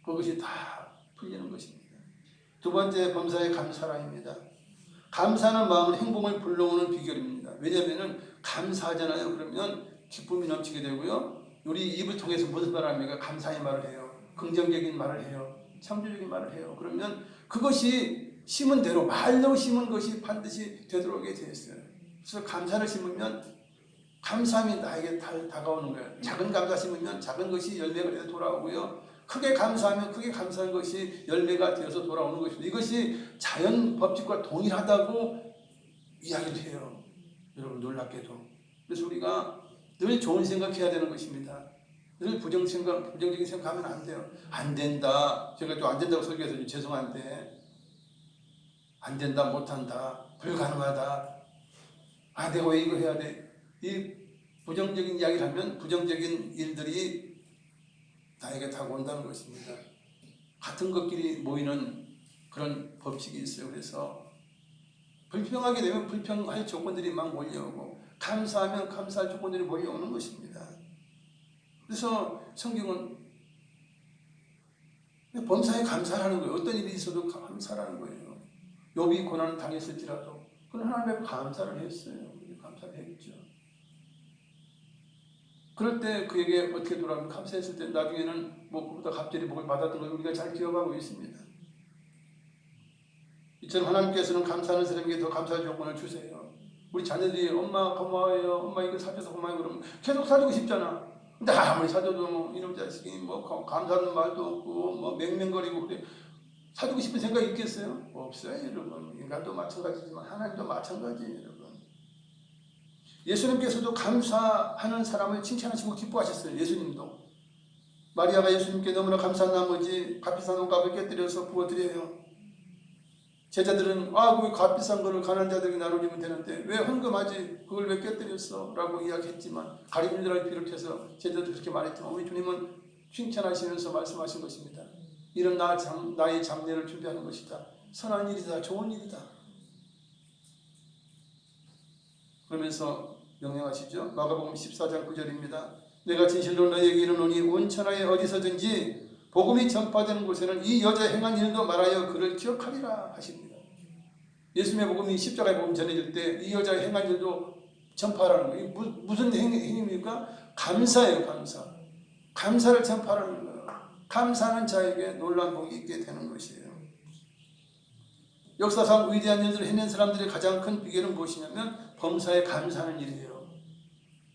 그것이 다 풀리는 것입니다. 두 번째, 범사의 감사라입니다. 감사하는 마음은 행복을 불러오는 비결입니다. 왜냐하면 감사하잖아요. 그러면 기쁨이 넘치게 되고요. 우리 입을 통해서 무슨 말을 합니까? 감사의 말을 해요. 긍정적인 말을 해요. 창조적인 말을 해요. 그러면 그것이 심은 대로, 말로 심은 것이 반드시 되돌아오게 되어 있어요. 그래서 감사를 심으면 감사함이 나에게 다가오는 거예요. 작은 감사 심으면 작은 것이 열매가 되어 돌아오고요. 크게 감사하면 크게 감사한 것이 열매가 되어서 돌아오는 것입니다. 이것이 자연 법칙과 동일하다고 이야기를 해요. 여러분, 놀랍게도. 그래서 우리가 늘 좋은 생각해야 되는 것입니다. 늘 부정적인 생각하면 안 돼요. 안 된다. 제가 좀 안 된다고 설교해서 좀 죄송한데, 안 된다, 못한다, 불가능하다, 내가 왜 이거 해야 돼, 이 부정적인 이야기를 하면 부정적인 일들이 나에게 다가온다는 것입니다. 같은 것끼리 모이는 그런 법칙이 있어요. 그래서 불평하게 되면 불평할 조건들이 막 몰려오고, 감사하면 감사할 조건들이 몰려오는 것입니다. 그래서 성경은 범사에 감사하는 거예요. 어떤 일이 있어도 감사하는 거예요. 욥이 고난을 당했을지라도 그는 하나님 앞에 감사를 했어요. 감사를 했죠. 그럴 때 그에게 어떻게 돌아가면, 감사했을 때 나중에는 그보다 갑자기 복을 받았던 걸 우리가 잘 기억하고 있습니다. 이처럼 하나님께서는 감사하는 사람에게 더 감사의 조건을 주세요. 우리 자녀들이 엄마 고마워요, 엄마 이거 사줘서 고마워요, 그러면 계속 사주고 싶잖아. 근데 아무리 사줘도 이놈 자식이 감사하는 말도 없고 맹맹거리고 그래. 사주고 싶은 생각이 있겠어요? 없어요, 여러분. 인간도 마찬가지지만 하나님도 마찬가지예요, 여러분. 예수님께서도 감사하는 사람을 칭찬하시고 기뻐하셨어요. 예수님도. 마리아가 예수님께 너무나 감사한 나머지 값비싼 옷값을 깨뜨려서 부어드려요. 제자들은 그 값비싼 거를 가난한 자들에게 나눠주면 되는데 왜 헌금하지? 그걸 왜 깨뜨렸어? 라고 이야기했지만, 가룟유다를 비롯해서 제자들이 그렇게 말했지만 우리 주님은 칭찬하시면서 말씀하신 것입니다. 이런 나의 장례를 준비하는 것이다. 선한 일이다. 좋은 일이다. 그러면서 명령하시죠. 마가복음 14장 9절입니다. 내가 진실로 너희에게 이르노니 온 천하에 어디서든지 복음이 전파되는 곳에는 이 여자 행한 일도 말하여 그를 기억하리라 하십니다. 예수님의 복음이 십자가의 복음 전해질 때 이 여자의 행한 일도 전파하라는 거예요. 무슨 행위입니까? 감사예요. 감사. 감사를 전파하라는 거예요. 감사하는 자에게 놀라운 복이 있게 되는 것이에요. 역사상 위대한 일들을 해낸 사람들의 가장 큰 비결은 무엇이냐면 범사에 감사하는 일이에요.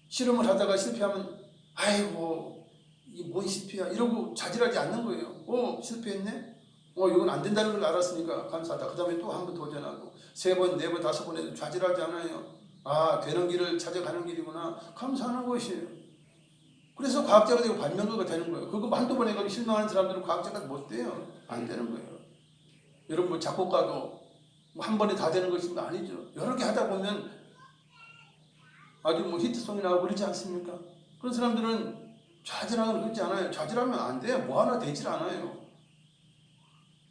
실험을 하다가 실패하면 아이고 이게 뭔 실패야 이러고 자질하지 않는 거예요. 실패했네? 이건 안 된다는 걸 알았으니까 감사하다. 그 다음에 또 한 번 도전하고 3번, 4번, 5번 해도 좌절하지 않아요. 되는 길을 찾아가는 길이구나. 감사하는 것이에요. 그래서 과학자가 되고 발명가가 되는 거예요. 그거 한두 번 해가지고 실망하는 사람들은 과학자가 못 돼요. 안 되는 거예요. 여러분 뭐 작곡가도 한 번에 다 되는 것이 아니죠. 여러 개 하다 보면 아주 뭐 히트송이 나오고 그러지 않습니까? 그런 사람들은 좌절하면 그러지 않아요. 좌절하면 안 돼요. 뭐 하나 되질 않아요.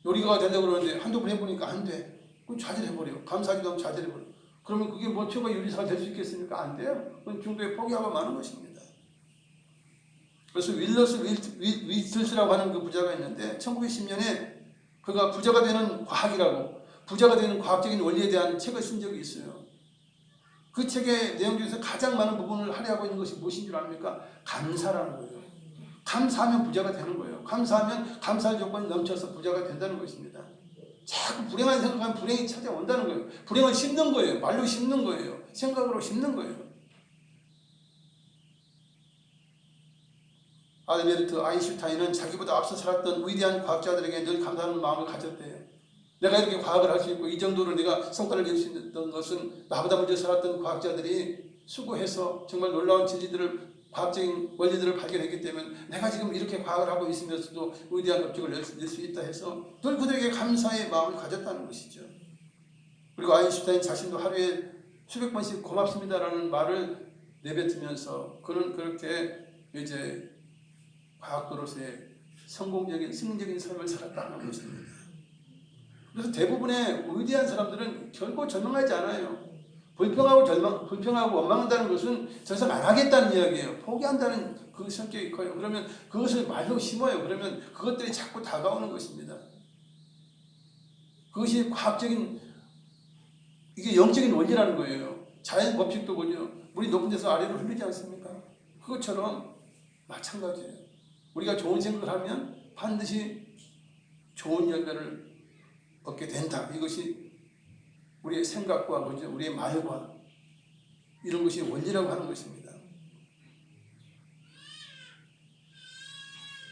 요리가 된다고 그러는데 한두 번 해보니까 안 돼. 그럼 좌절해버려요. 감사하기도 하면 좌절해버려요. 그러면 그게 뭐 최고의 요리사가 될 수 있겠습니까? 안 돼요. 그건 중도에 포기하고 마는 것입니다. 그래서 윌러스 위틀스라고 하는 그 부자가 있는데 1910년에 그가 부자가 되는 과학이라고 부자가 되는 과학적인 원리에 대한 책을 쓴 적이 있어요. 그 책의 내용 중에서 가장 많은 부분을 할애하고 있는 것이 무엇인 줄 압니까? 감사라는 거예요. 감사하면 부자가 되는 거예요. 감사하면 감사할 조건이 넘쳐서 부자가 된다는 것입니다. 자꾸 불행한 생각하면 불행이 찾아온다는 거예요. 불행을 심는 거예요. 말로 심는 거예요. 생각으로 심는 거예요. 알베르트 아인슈타인은 자기보다 앞서 살았던 위대한 과학자들에게 늘 감사하는 마음을 가졌대요. 내가 이렇게 과학을 할 수 있고 이 정도로 내가 성과를 낼 수 있던 것은 나보다 먼저 살았던 과학자들이 수고해서 정말 놀라운 진리들을 과학적인 원리들을 발견했기 때문에 내가 지금 이렇게 과학을 하고 있으면서도 위대한 업적을 낼 수 있다 해서 늘 그들에게 감사의 마음을 가졌다는 것이죠. 그리고 아인슈타인 자신도 하루에 수백 번씩 고맙습니다라는 말을 내뱉으면서 그는 그렇게 이제 과학도로서의 성공적인 승리적인 삶을 살았다는 것입니다. 그래서 대부분의 위대한 사람들은 결코 절망하지 않아요. 불평하고 원망한다는 것은 더 이상 안 하겠다는 이야기예요. 포기한다는 그 성격이 커요. 그러면 그것을 말로 심어요. 그러면 그것들이 자꾸 다가오는 것입니다. 그것이 과학적인 이게 영적인 원리라는 거예요. 자연 법칙도 보죠. 물이 높은 데서 아래로 흐르지 않습니까? 그것처럼 마찬가지예요. 우리가 좋은 생각을 하면 반드시 좋은 열매를 얻게 된다. 이것이 우리의 생각과 우리의 말과 이런 것이 원리라고 하는 것입니다.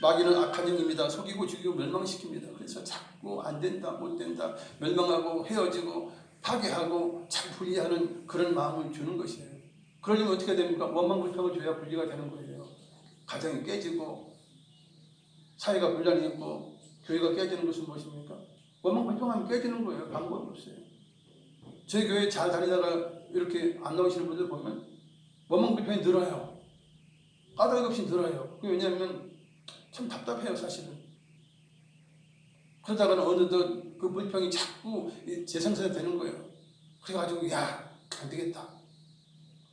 마귀는 악한 영입니다. 속이고 죽이고 멸망시킵니다. 그래서 자꾸 안 된다, 못 된다, 멸망하고 헤어지고 파괴하고 자꾸 분리하는 그런 마음을 주는 것이에요. 그러려면 어떻게 됩니까? 원망불평을 줘야 분리가 되는 거예요. 가정이 깨지고 사회가 분란이 있고 교회가 깨지는 것은 무엇입니까? 원망불평하면 깨지는 거예요. 방법이 없어요. 저희 교회 잘 다니다가 이렇게 안 나오시는 분들 보면 원망불평이 늘어요. 까닭 없이 늘어요. 왜냐하면 참 답답해요, 사실은. 그러다가는 어느덧 그 불평이 자꾸 재생산이 되는 거예요. 그래가지고 안 되겠다.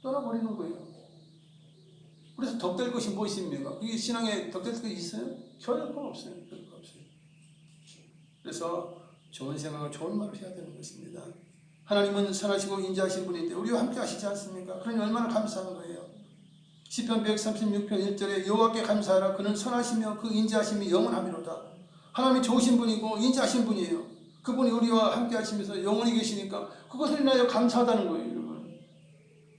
떠나버리는 거예요. 그래서 덕될 것이 무엇입니까? 그게 신앙에 덕될 것이 있어요? 전혀 없어요. 그래서 좋은 생각을 좋은 말을 해야 되는 것입니다. 하나님은 선하시고 인자하신 분인데 우리와 함께 하시지 않습니까? 그러니 얼마나 감사한 거예요. 시편 136편 1절에 여호와께 감사하라. 그는 선하시며 그 인자하심이 영원하미로다. 하나님이 좋으신 분이고 인자하신 분이에요. 그분이 우리와 함께 하시면서 영원히 계시니까 그것을 인하여 감사하다는 거예요. 여러분.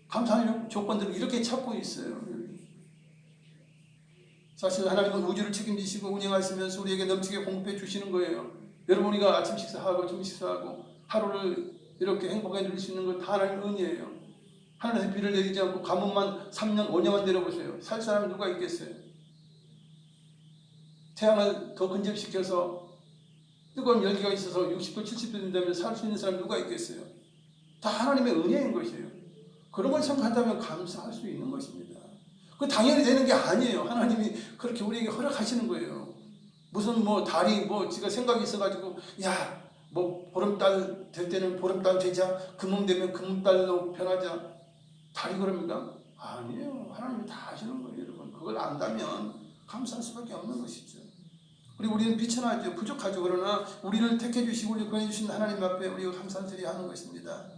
감사하는 조건들을 이렇게 찾고 있어요. 사실 하나님은 우주를 책임지시고 운영하시면서 우리에게 넘치게 공급해 주시는 거예요. 여러분 우리가 아침 식사하고 점심 식사하고 하루를 이렇게 행복하게 누릴 수 있는 건 다 하나님의 은혜예요. 하나님의 비를 내리지 않고 가뭄만 3년 5년만 내려보세요. 살 사람이 누가 있겠어요? 태양을 더 근접시켜서 뜨거운 열기가 있어서 60도 70도 된다면 살 수 있는 사람이 누가 있겠어요? 다 하나님의 은혜인 것이에요. 그런 걸 생각한다면 감사할 수 있는 것입니다. 그 당연히 되는 게 아니에요. 하나님이 그렇게 우리에게 허락하시는 거예요. 무슨 달이 지가 생각이 있어가지고 보름달 될 때는 보름달 되자, 금음 되면 금음달로 변하자. 달이 그럽니까? 아니에요. 하나님이 다 하시는 거예요, 여러분. 그걸 안다면 감사할 수밖에 없는 것이죠. 우리는 비천하죠. 부족하죠. 그러나 우리를 택해 주시고 우리 구해 주신 하나님 앞에 우리가 감사드려야 하는 것입니다.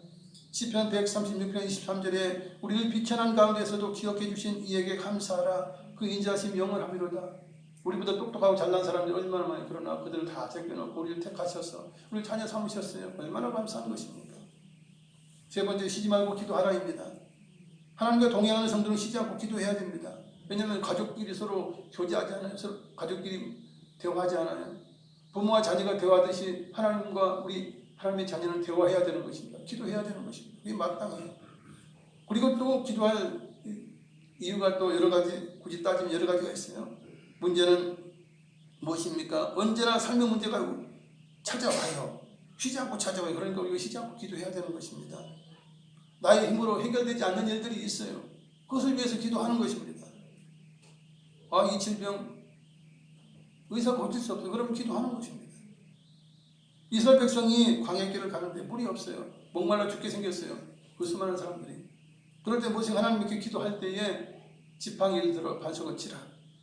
시편 136편 23절에 우리를 비천한 가운데서도 기억해 주신 이에게 감사하라. 그 인자하심 영원하미로다. 우리보다 똑똑하고 잘난 사람들이 얼마나 많이, 그러나 그들을 다 제껴놓고 우리를 택하셔서 우리를 자녀 삼으셨어요. 얼마나 감사한 것입니까? 세 번째, 쉬지 말고 기도하라입니다. 하나님과 동행하는 성도는 쉬지 않고 기도해야 됩니다. 왜냐하면 가족끼리 서로 교제하지 않아요. 서로 가족끼리 대화하지 않아요. 부모와 자녀가 대화하듯이 하나님과 우리 하나님의 자녀는 대화해야 되는 것입니다. 기도해야 되는 것입니다. 그게 마땅해요. 그리고 또 기도할 이유가 또 여러 가지, 굳이 따지면 여러 가지가 있어요. 문제는 무엇입니까? 언제나 삶의 문제가 찾아와요. 쉬지 않고 찾아와요. 그러니까 우리가 쉬지 않고 기도해야 되는 것입니다. 나의 힘으로 해결되지 않는 일들이 있어요. 그것을 위해서 기도하는 것입니다. 이 질병 의사가 고칠 수 없어요. 그러면 기도하는 것입니다. 이스라엘 백성이 광야길을 가는데 물이 없어요. 목말라 죽게 생겼어요. 그 수많은 사람들이. 그럴 때 모세가 하나님께 기도할 때에 지팡이 예를 들어 반석을 치라.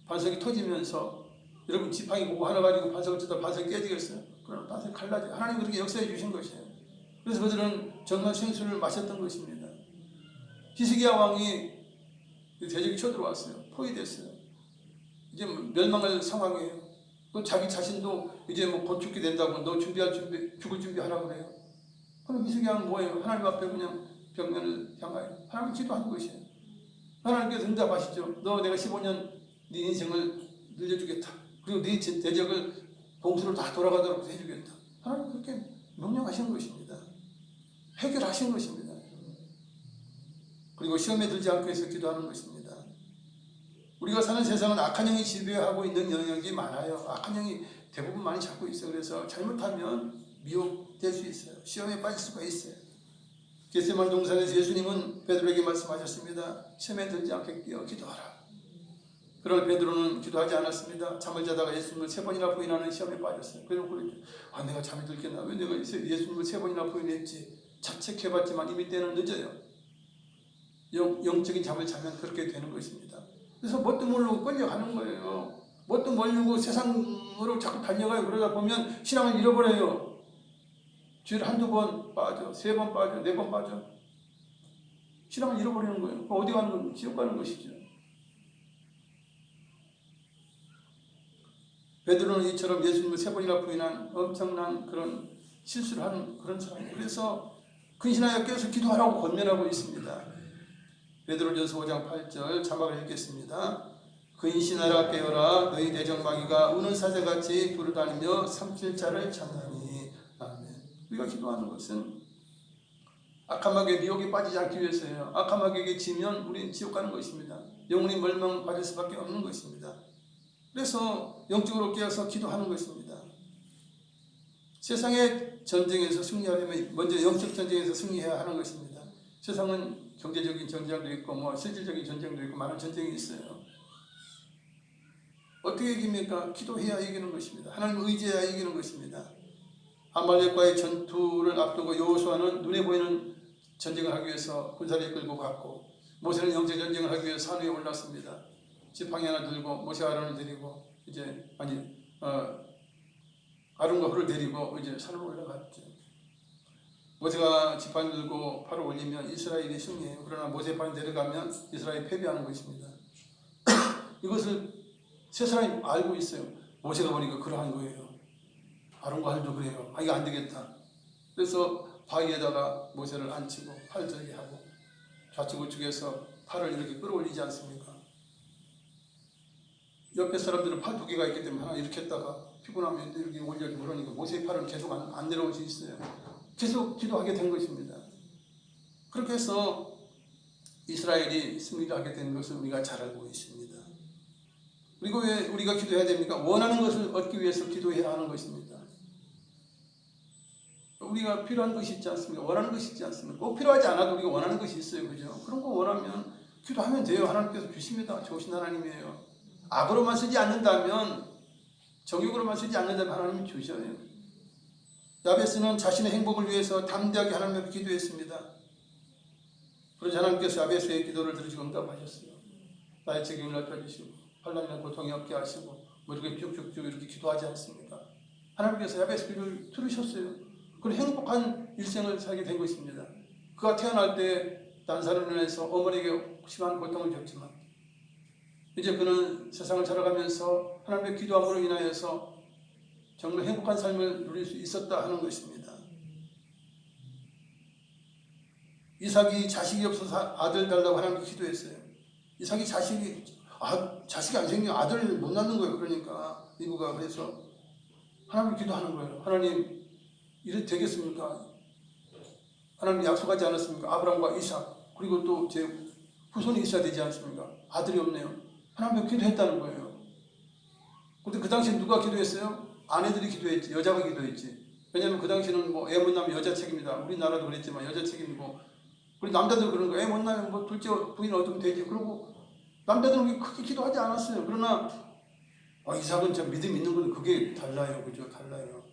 반석이 터지면서, 여러분 지팡이 보고 하나 가지고 반석을 치다 반석이 깨지겠어요? 그럼 반석이 갈라져요. 하나님 그렇게 역사해 주신 것이에요. 그래서 그들은 정말 생수를 마셨던 것입니다. 히스기야 왕이 대적이 쳐들어왔어요. 포위됐어요. 이제 멸망할 상황이에요. 자기 자신도 이제 곧 죽게 된다고, 너 죽을 준비하라고 그래요. 그럼 히스기야 왕은 뭐예요? 하나님 앞에 그냥 벽면을 향하여 하나님 기도하는 것이에요. 하나님께서 응답하시죠. 너 내가 15년 네 인생을 늘려주겠다. 그리고 네 대적을 봉수로 다 돌아가도록 해주겠다. 하나님 그렇게 명령하신 것입니다. 해결하신 것입니다. 그리고 시험에 들지 않기 위해서 기도하는 것입니다. 우리가 사는 세상은 악한 영이 지배하고 있는 영역이 많아요. 악한 영이 대부분 많이 잡고 있어요. 그래서 잘못하면 미혹될 수 있어요. 시험에 빠질 수가 있어요. 겟세마네 동산에서 예수님은 베드로에게 말씀하셨습니다. 시험에 들지 않게 기도하라. 그러나 베드로는 기도하지 않았습니다. 잠을 자다가 예수님을 3번이나 부인하는 시험에 빠졌어요. 그래서 그랬죠. 내가 잠이 들겠나? 왜 내가 예수님을 3번이나 부인했지? 자책해봤지만 이미 때는 늦어요. 영적인 잠을 자면 그렇게 되는 것입니다. 그래서 뭣도 모르고 끌려가는 거예요. 뭣도 모르고 세상으로 자꾸 달려가요. 그러다 보면 신앙을 잃어버려요. 죄를 한두 번 빠져, 3번 빠져, 4번 빠져. 신앙을 잃어버리는 거예요. 어디 가는 거예요? 지옥 가는 것이죠. 베드로는 이처럼 예수님을 3번이나 부인한 엄청난 그런 실수를 하는 그런 사람이에요. 그래서 근신하여 깨어서 기도하라고 권면하고 있습니다. 베드로전서 5장 8절 자막을 읽겠습니다. 근신하라 깨어라 너희 대적마귀가 우는 사자같이 두루다니며 삼킬 자를 찾나니. 아멘. 우리가 기도하는 것은 악한 마귀의 미혹에 빠지지 않기 위해서예요. 악한 마귀에게 지면 우리는 지옥 가는 것입니다. 영혼이 멸망받을 수밖에 없는 것입니다. 그래서 영적으로 깨어서 기도하는 것입니다. 세상의 전쟁에서 승리하려면 먼저 영적 전쟁에서 승리해야 하는 것입니다. 세상은 경제적인 전쟁도 있고 실질적인 전쟁도 있고 많은 전쟁이 있어요. 어떻게 이깁니까? 기도해야 이기는 것입니다. 하나님을 의지해야 이기는 것입니다. 아말렉과의 전투를 앞두고 여호수아는 눈에 보이는 전쟁을 하기 위해서 군사를 이끌고 갔고, 모세는 영적 전쟁을 하기 위해서 산 위에 올랐습니다. 지팡이 하나 들고 모세 아론을 데리고 아론과 홀을 데리고 이제 산으로 올라갔죠. 모세가 지팡이 들고 팔을 올리면 이스라엘이 승리해요. 그러나 모세 팔이 내려가면 이스라엘이 패배하는 것입니다. 이것을 세 사람이 알고 있어요. 모세가 보니까 그러한 거예요. 아론과 할도 그래요. 이거 안 되겠다. 그래서 바위에다가 모세를 앉히고 팔 들게 하고 좌측 우측에서 팔을 이렇게 끌어올리지 않습니까? 옆에 사람들은 팔 2개가 있기 때문에 하나 이렇게 했다가 피곤하면 이렇게 올려주고 그러니까 모세의 팔은 계속 안 내려올 수 있어요. 계속 기도하게 된 것입니다. 그렇게 해서 이스라엘이 승리를 하게 된 것을 우리가 잘 알고 있습니다. 그리고 왜 우리가 기도해야 됩니까? 원하는 것을 얻기 위해서 기도해야 하는 것입니다. 우리가 필요한 것이 있지 않습니까? 원하는 것이 있지 않습니까? 꼭 필요하지 않아도 우리가 원하는 것이 있어요. 그죠? 그런 거 원하면 기도하면 돼요. 하나님께서 주십니다. 좋으신 하나님이에요. 악으로만 쓰지 않는다면, 정욕으로만 쓰지 않는다면 하나님이 주셔요. 야베스는 자신의 행복을 위해서 담대하게 하나님 앞에 기도했습니다. 그래서 하나님께서 야베스의 기도를 들으시고 응답하셨어요. 나의 책임을 넓혀주시고 환난이나 고통이 없게 하시고 뭐 이렇게 쭉쭉쭉 이렇게 기도하지 않습니까? 하나님께서 야베스 기도를 들으셨어요. 그리고 행복한 일생을 살게 된 것입니다. 그가 태어날 때 난사로 인해서 어머니에게 심한 고통을 겪지만 이제 그는 세상을 살아가면서 하나님의 기도함으로 인하여서 정말 행복한 삶을 누릴 수 있었다 하는 것입니다. 이삭이 자식이 없어서 아들 달라고 하나님께 기도했어요. 이삭이 자식이 안 생기면 아들을 못 낳는 거예요. 그러니까 리브가 그래서 하나님께 기도하는 거예요. 하나님 이래 되겠습니까? 하나님 약속하지 않았습니까? 아브라함과 이삭 그리고 또 제 후손이 있어야 되지 않습니까? 아들이 없네요. 하나님께 기도했다는 거예요. 근데 그 당시에 누가 기도했어요? 아내들이 기도했지. 여자가 기도했지. 왜냐하면 그 당시에는 뭐 애 못 낳으면 여자 책임이다. 우리나라도 그랬지만 여자 책임이고 우리 남자들 그런 거 애 못 낳으면 뭐 둘째 부인 얻으면 되지. 그리고 남자들은 크게 기도하지 않았어요. 그러나 이삭은 저 믿음 있는 건 그게 달라요. 그죠? 달라요.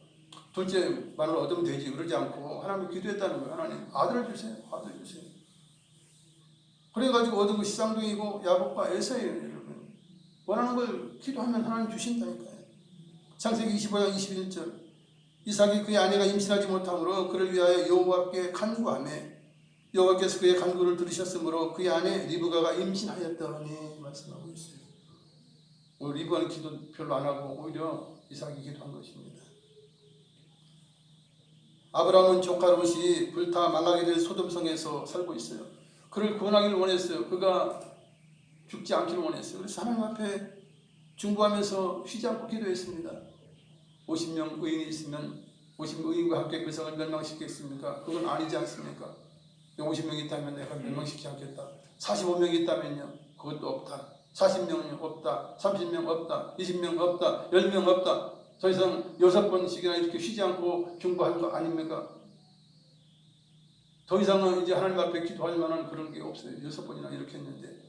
둘째 말을 얻으면 되지. 그러지 않고 하나님 기도했다는 거예요. 하나님 아들을 주세요. 아들 주세요. 그래가지고 얻은 것이 쌍둥이고 야곱과 에서예요. 여러분. 원하는 걸 기도하면 하나님 주신다니까요. 창세기 25장 21절 이삭이 그의 아내가 임신하지 못함으로 그를 위하여 여호와께 간구하며 여호와께서 그의 간구를 들으셨으므로 그의 아내 리브가가 임신하였더니 말씀하고 있어요. 리브가는 기도 별로 안 하고 오히려 이삭이 기도한 것입니다. 아브라함은 조카 롯이 불타 망하게 될 소돔성에서 살고 있어요. 그를 구원하기를 원했어요. 그가 죽지 않기를 원했어요. 그래서 하나님 앞에 중보하면서 쉬지 않고 기도했습니다. 50명 의인이 있으면 50의인과 함께 그 성을 멸망시키겠습니까? 그건 아니지 않습니까? 50명이 있다면 내가 멸망시키지 않겠다. 45명이 있다면요. 그것도 없다. 40명이 없다. 30명 없다. 20명 없다. 10명 없다. 더 이상 6번씩이나 이렇게 쉬지 않고 중보할 거 아닙니까? 더 이상은 이제 하나님 앞에 기도할 만한 그런 게 없어요. 6번이나 이렇게 했는데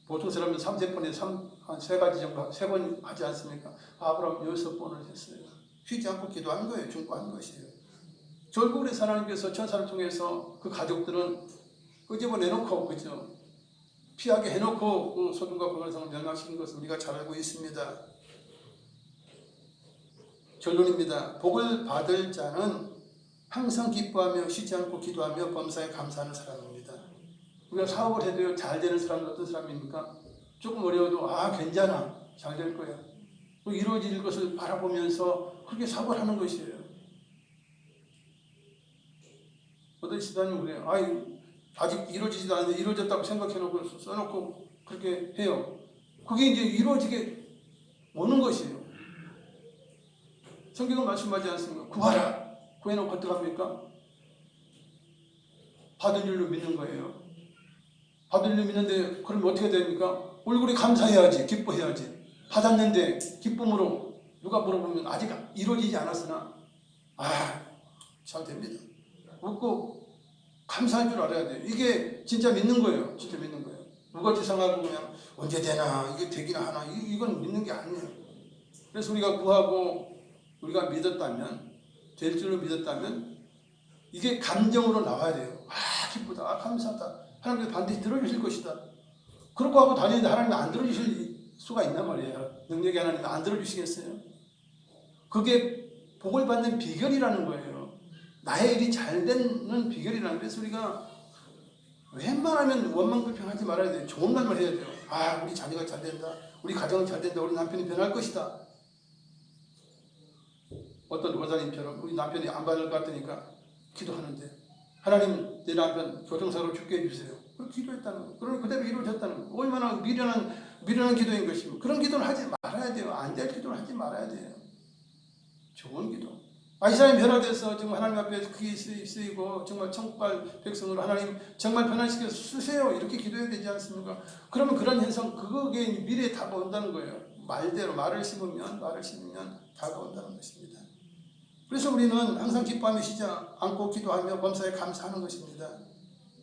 보통 사람은 3세번에 한 3가지 정도 3번 하지 않습니까? 아브라함 6번을 했어요. 쉬지 않고 기도한 거예요. 중보한 것이에요. 결국 그래서 하나님께서 천사를 통해서 그 가족들은 끄집어내놓고 그죠? 피하게 해놓고 그 소돔과 고모라성을 멸망시킨 것을 우리가 잘 알고 있습니다. 결론입니다. 복을 받을 자는 항상 기뻐하며 쉬지 않고 기도하며 범사에 감사하는 사람입니다. 우리가 사업을 해도 잘 되는 사람은 어떤 사람입니까? 조금 어려워도 괜찮아. 잘 될 거야. 이루어질 것을 바라보면서 그렇게 사고를 하는 것이에요. 어떤 집사님 그래요. 아직 이루어지지도 않는데 이루어졌다고 생각해놓고 써놓고 그렇게 해요. 그게 이제 이루어지게 오는 것이에요. 성경은 말씀하지 않습니까? 구하라. 구해놓고 어떡합니까? 받은 줄로 믿는 거예요. 받은 줄로 믿는데 그럼 어떻게 됩니까? 얼굴이 감사해야지. 기뻐해야지. 받았는데 기쁨으로 누가 물어보면 아직 이루어지지 않았으나 잘 됩니다. 웃고 감사할 줄 알아야 돼요. 이게 진짜 믿는 거예요. 진짜 믿는 거예요. 무거지상하고 그냥 언제 되나 이게 되기나 하나 이건 믿는 게 아니에요. 그래서 우리가 구하고 우리가 믿었다면 될 줄로 믿었다면 이게 감정으로 나와야 돼요. 기쁘다. 감사하다. 하나님께서 반드시 들어주실 것이다. 그렇고 하고 다니는데 하나님이 안 들어주실 수가 있단 말이에요. 능력이 하나님이 안 들어주시겠어요? 그게 복을 받는 비결이라는 거예요. 나의 일이 잘 되는 비결이라는 거예요. 그래서 우리가 웬만하면 원망불평하지 말아야 돼요. 좋은 말만 해야 돼요. 우리 자녀가 잘 된다. 우리 가정은 잘 된다. 우리 남편이 변할 것이다. 어떤 권사님처럼 우리 남편이 안 받을 것 같으니까 기도하는데 하나님 내 남편 교통사고로 죽게 해주세요. 그렇게 기도했다는 거예요. 그러면 그대로 이루어졌다는 거예요. 얼마나 미련한 기도인 것이고 그런 기도는 하지 말아야 돼요. 안 될 기도는 하지 말아야 돼요. 좋은 기도. 이 사람이 변화돼서 정말 하나님 앞에 크게 쓰이고 정말 천국갈 백성으로 하나님 정말 변화시켜서 쓰세요. 이렇게 기도해야 되지 않습니까? 그러면 그런 현상 그게 미래에 다가온다는 거예요. 말대로 말을 심으면 다가온다는 것입니다. 그래서 우리는 항상 기뻐하며 쉬지 않고 기도하며 범사에 감사하는 것입니다.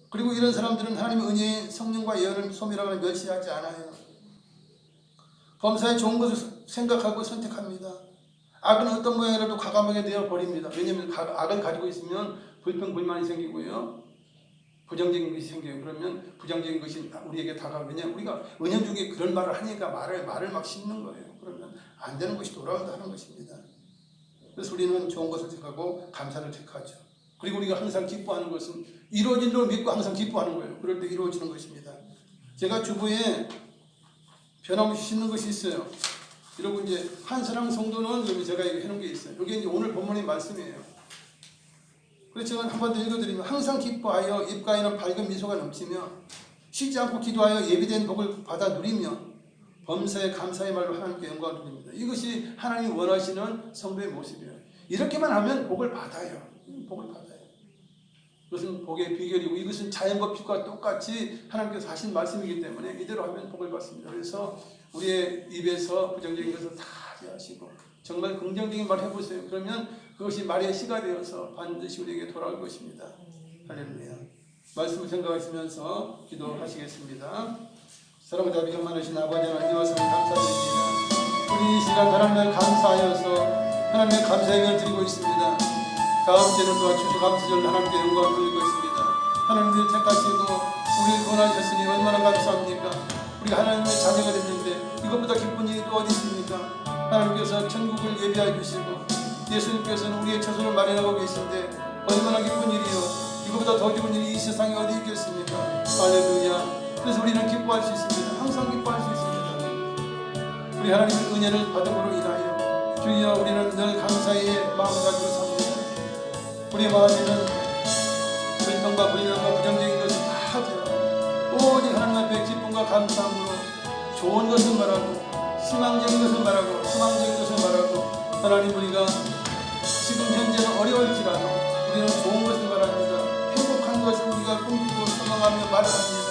그리고 이런 사람들은 하나님의 은혜의 성령과 예언을 소멸하거나 멸시하지 않아요. 범사에 좋은 것을 생각하고 선택합니다. 악은 어떤 모양이라도 과감하게 내어버립니다. 왜냐하면 악을 가지고 있으면 불평불만이 생기고요. 부정적인 것이 생겨요. 그러면 부정적인 것이 우리에게 다가오면 왜냐하면 우리가 은연중에 그런 말을 하니까 말을 막 씹는 거예요. 그러면 안 되는 것이 돌아온다 하는 것입니다. 그래서 우리는 좋은 것을 택하고 감사를 택하죠. 그리고 우리가 항상 기뻐하는 것은 이루어진 줄 믿고 항상 기뻐하는 거예요. 그럴 때 이루어지는 것입니다. 제가 주부에 변함없이 씻는 것이 있어요. 이러고 이제 한사랑 성도는 여기 제가 이거 해놓은 게 있어요. 이게 이제 오늘 본문의 말씀이에요. 그래서 제가 한 번 더 읽어드리면 항상 기뻐하여 입가에는 밝은 미소가 넘치며 쉬지 않고 기도하여 예비된 복을 받아 누리며 범사에 감사의 말로 하나님께 영광을 돌립니다. 이것이 하나님이 원하시는 성도의 모습이에요. 이렇게만 하면 복을 받아요. 복을 받아요. 이것은 복의 비결이고 이것은 자연법칙과 똑같이 하나님께서 하신 말씀이기 때문에 이대로 하면 복을 받습니다. 그래서 우리의 입에서 부정적인 것을 다 제하시고 정말 긍정적인 말 해보세요. 그러면 그것이 말의 시가 되어서 반드시 우리에게 돌아올 것입니다. 할렐루야. 말씀을 생각하시면서 기도하시겠습니다. 사랑과 자비가 많으신 아버지 하나님 이와서 감사드립니다. 우리 이 시간 하나님을 감사하여서 하나님의 감사의 을 드리고 있습니다. 다음 주에는 또한 추수 감사절 하나님께 영광을 돌리고 있습니다. 하나님을 택하시고 우리를 구원하셨으니 얼마나 감사합니까? 우리가 하나님의 자녀가 됐는데 이것보다 기쁜 일이 또 어디 있습니까? 하나님께서 천국을 예비하여 주시고 예수님께서는 우리의 처소를 마련하고 계신데 얼마나 기쁜 일이요. 이것보다 더 기쁜 일이 이 세상에 어디 있겠습니까? 할렐루야. 그래서 우리는 기뻐할 수 있습니다. 항상 기뻐할 수 있습니다. 우리 하나님의 은혜를 받음으로 인하여 주여 우리는 늘 감사의 마음을 가지고 삽니다. 우리의 마음에는 불평과 불평과 부정적인 것을 다 제하고 오직 하나님 앞에 기쁨과 감사함으로 좋은 것을 말하고 희망적인 것을 말하고 소망적인 것을 말하고 하나님 우리가 지금 현재는 어려울지라도 우리는 좋은 것을 말합니다. 행복한 것을 우리가 꿈꾸고 소망하며 말을 합니다.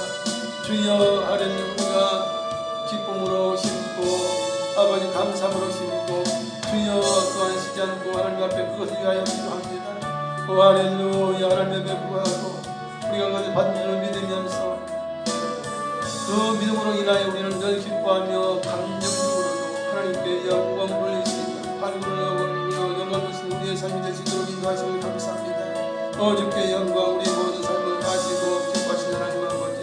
주여 하나님 우리가 기쁨으로 심고 아버지 감사함으로 심고 주여 또한 쉬지 않고 하나님 앞에 그것을 위하여 기도합니다. 오 할렐루야. 하나님 앞에 구하고 우리가 그것을 받는 줄 믿으면서 그 믿음으로 인하여 우리는 늘 기뻐하며 감정적으로도 하나님께 영광 돌리시고 하나님을 영광 돌리시는 우리의 삶이 되시도록 인도하시고 감사합니다. 주께 영광 우리 모든 삶을 다하시고 기뻐하시는 하나님 아버지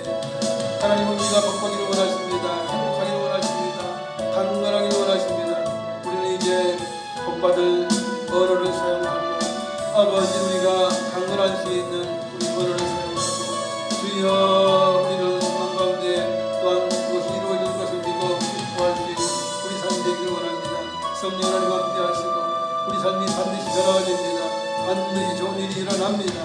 하나님은 우리가 복받기를 원하십니다. 행복하기를 원하십니다. 강건하기를 원하십니다. 우리는 이제 복받을 언어를 사용하고 아버지 우리가 강건할 수 있는 우리 언어를 사용하고 주여 우리는 소망 가운데 또한 그것이 이루어질 것을 믿고 기뻐할 수 있는 우리 삶이 되기를 원합니다. 성령 하나님 함께 하시고 우리 삶이 반드시 변화가 됩니다. 반드시 좋은 일이 일어납니다.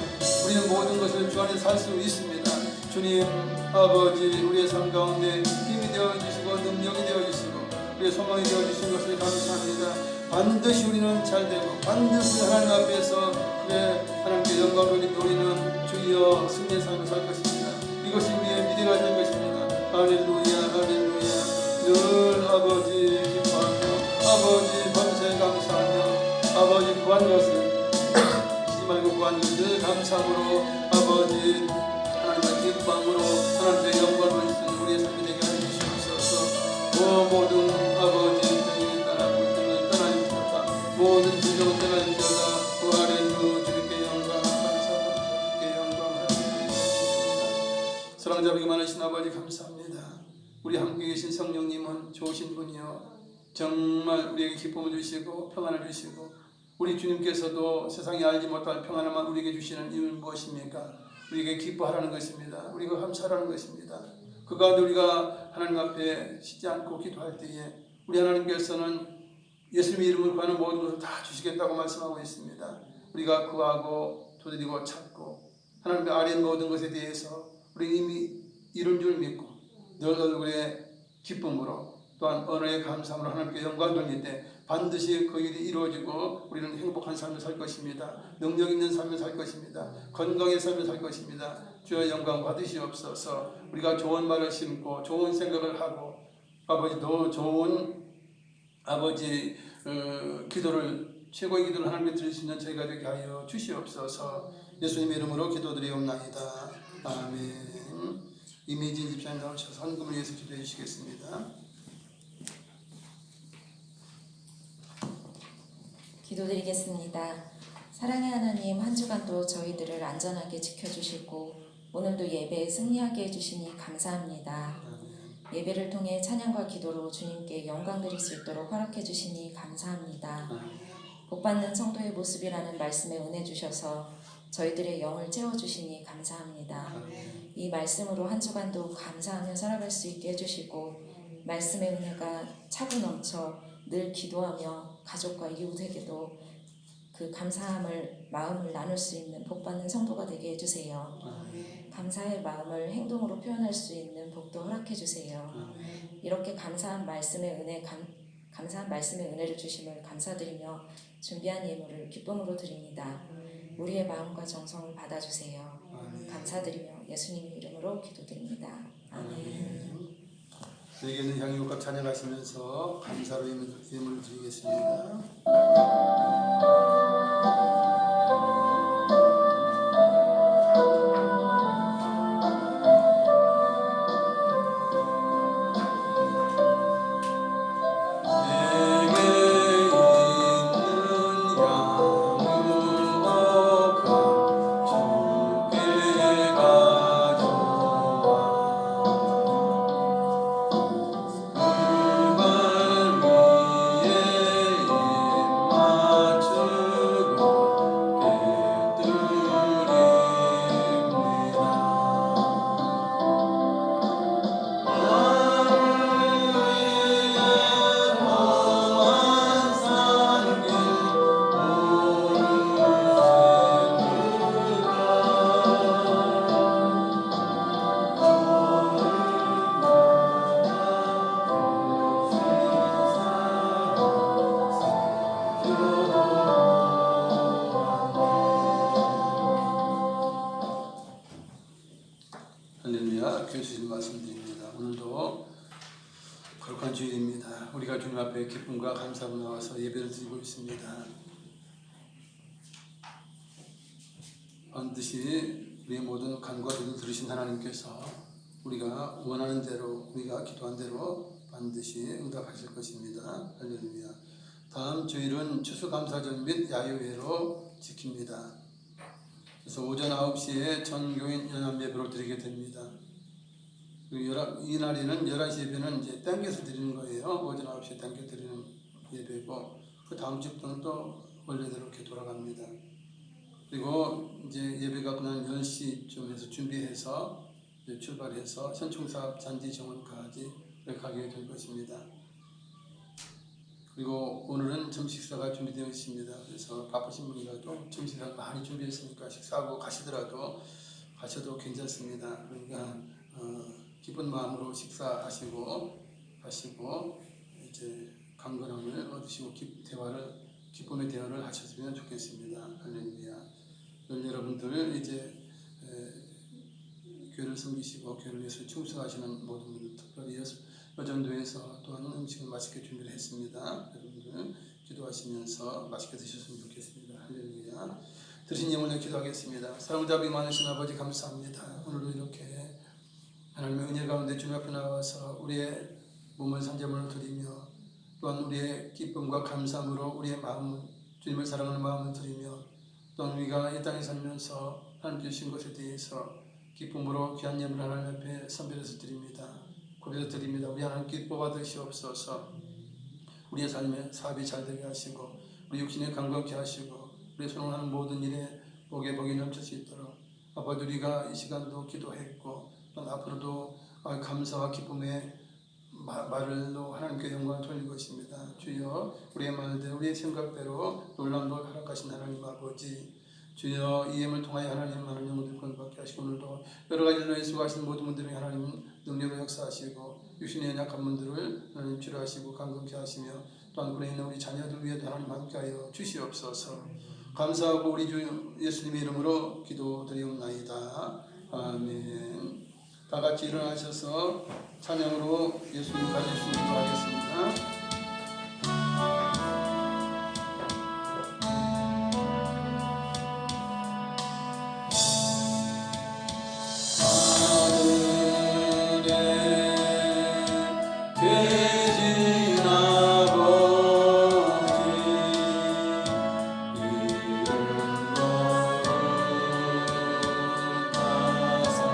우리는 모든 것을 주 안에 살 수 있습니다. 주님 아버지 우리의 삶 가운데 힘이 되어주시고 능력이 되어주시고 우리의 소망이 되어주신 것을 감사합니다. 반드시 우리는 잘되고 반드시 하나님 앞에서 그래 하나님께 영광 돌리며 우리는 주여 승리의 삶을 살 것입니다. 이것이 우리의 미래가 될 것입니다. 할렐루야 할렐루야. 늘 아버지 기뻐하며 아버지 범사에 감사하며 아버지 구한 것을 쉬지 말고 구한 것을 감사함으로 아버지 하나님의 기쁨으로 하나님의 영광을 주시는 우리의 삶이 되게 하여 주시옵소서. 모든 아버지 병이 떠나고 등을 떠나주시옵소서. 모든 부정은 떠나주시옵소서. 할렐루야. 주님께 영광 감사합니다. 주님께 영광 할렐루야. 사랑자비가 많으신 아버지 감사합니다. 우리 함께 계신 성령님은 좋으신 분이요 정말 우리에게 기쁨을 주시고 평안을 주시고 우리 주님께서도 세상이 알지 못할 평안만 우리에게 주시는 이유는 무엇입니까? 우리에게 기뻐하라는 것입니다. 우리가 감사하라는 것입니다. 그 가운데 우리가 하나님 앞에 쉬지 않고 기도할 때에 우리 하나님께서는 예수님의 이름을 구하는 모든 것을 다 주시겠다고 말씀하고 있습니다. 우리가 구하고 두드리고 찾고 하나님의 아뢰는 모든 것에 대해서 우리 이미 이룬 줄 믿고 늘 얼굴에 기쁨으로 또한 언어의 감사함으로 하나님께 영광 돌릴 때 반드시 그 일이 이루어지고 우리는 행복한 삶을 살 것입니다. 능력 있는 삶을 살 것입니다. 건강의 삶을 살 것입니다. 주여 영광 받으시옵소서. 우리가 좋은 말을 심고 좋은 생각을 하고 아버지 더 좋은 아버지 기도를 최고의 기도를 하나님께 드릴 수 있는 저희가 되게 하여 주시옵소서. 예수님의 이름으로 기도드리옵나이다. 아멘. 이미진 집사님 나오셔서 헌금을 위해서 기도해 주시겠습니다. 기도드리겠습니다. 사랑의 하나님, 한 주간도 저희들을 안전하게 지켜주시고 오늘도 예배에 승리하게 해주시니 감사합니다. 예배를 통해 찬양과 기도로 주님께 영광 드릴 수 있도록 허락해 주시니 감사합니다. 복받는 성도의 모습이라는 말씀에 은혜 주셔서 저희들의 영을 채워주시니 감사합니다. 이 말씀으로 한 주간도 감사하며 살아갈 수 있게 해주시고 말씀의 은혜가 차고 넘쳐 늘 기도하며 가족과 이웃에게도 그 감사함을 마음을 나눌 수 있는 복받는 성도가 되게 해주세요. 감사의 마음을 행동으로 표현할 수 있는 복도 허락해 주세요. 이렇게 감사한 말씀의 은혜를 주심을 감사드리며 준비한 예물을 기쁨으로 드립니다. 우리의 마음과 정성을 받아주세요. 감사드리며 예수님의 이름으로 기도드립니다. 아멘. 내게는 향유가 찬양하시면서 감사로 예물을 드리겠습니다. 할렐루야. 교회 주신 말씀드립니다. 오늘도 거룩한 주일입니다. 우리가 주님 앞에 기쁨과 감사로 나와서 예배를 드리고 있습니다. 반드시 우리의 모든 간구와 기도를 들으신 하나님께서 우리가 원하는 대로, 우리가 기도한 대로 반드시 응답하실 것입니다. 할렐루야. 다음 주일은 추수감사절 및 야유회로 지킵니다. 그래서 오전 9시에 전교인 연합예배로 드리게 됩니다. 이 날에는 11시 예배는 이제 땡겨서 드리는 거예요. 오전 9시에 땡겨 드리는 예배고, 그 다음 주부터는 또 원래대로 이렇게 돌아갑니다. 그리고 이제 예배가 끝난 10시쯤에서 준비해서 이제 출발해서 현충사업 잔디 정원까지 가게 될 것입니다. 그리고 오늘은 점식사가 준비되어 있습니다. 그래서 바쁘신 분이라도 점식사 많이 준비했으니까 식사하고 가셔도 괜찮습니다. 그러니까 기쁜 마음으로 식사하시고 가시고 이제 강건함을 얻으시고 기쁨의 대화를 하셨으면 좋겠습니다. 할렐루야. 여러분들 이제 교회를 섬기시고 교회를 위해서 충성하시는 모든 분들, 특별히 여전도에서 또한 음식을 맛있게 준비를 했습니다. 여러분들 기도하시면서 맛있게 드셨으면 좋겠습니다. 할렐루야. 들으신 예물로 기도하겠습니다. 사랑과 자비 많으신 아버지 감사합니다. 오늘도 이렇게 하나님의 은혜 가운데 주님 앞에 나와서 우리의 몸을 상제물로 드리며 또한 우리의 기쁨과 감사함으로 우리의 마음을 주님을 사랑하는 마음을 드리며 또한 우리가 이 땅에 살면서 하나님 주신 것에 대해서 기쁨으로 귀한 예물 하나님 앞에 선별해서 드립니다. 고백해서 드립니다. 우리 하나님께 뽑아 드시옵소서. 우리의 삶에 사업이 잘 되게 하시고 우리 육신에 강건케 하시고 우리 손을 하는 모든 일에 복에 복이 넘칠 수 있도록 아버지 우리가 이 시간도 기도했고 또 앞으로도 감사와 기쁨의 말을로 하나님께 영광을 돌릴 것입니다. 주여 우리의 말대로 우리의 생각대로 놀라운 걸 허락하신 하나님 아버지 주여 이 예물을 통하여 하나님 많은 영혼들 구원받게 하시고 오늘도 여러 가지 일로 수고하신 모든 분들에게 하나님 능력을 역사하시고 육신의 연약한 분들을 하나님 치료하시고 강건케 하시며 또한 군에 있는 우리 자녀들 위에도 하나님 함께하여 주시옵소서. 감사하고 우리 주 예수님의 이름으로 기도드리옵나이다. 아멘. 다 같이 일어나셔서 찬양으로 예수님 가르치시는 거 하겠습니다. 감사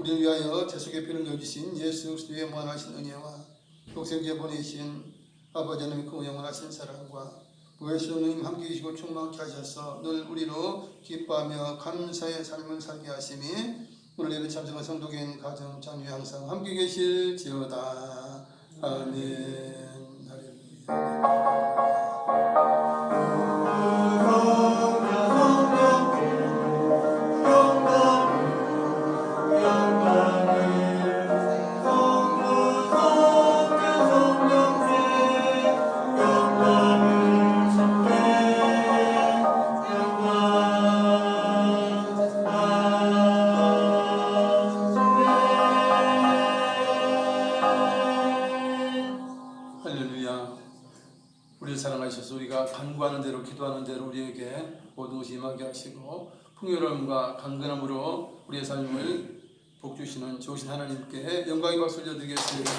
우리를 위하여 재속의 피를 넣어주신 예수 그리스도의 무한하신 은혜와 독생자 보내신 아버지 하나님의 그 영원하신 사랑과 무에서 하나님 함께 계시고 충만케 하셔서 늘 우리로 기뻐하며 감사의 삶을 살게 하심이 오늘 예배 참석한 성도인 가정 자녀 항상 함께 계실지어다. 아멘. 할렐루야. 할렐루야. 우리를 사랑하셔서 우리가 간구하는 대로 기도하는 대로 우리에게 모든 것이 임하게 하시고 풍요로움과 강건함으로 우리의 삶을 복주시는 좋으신 하나님께 영광의 박수 올려드리겠습니다.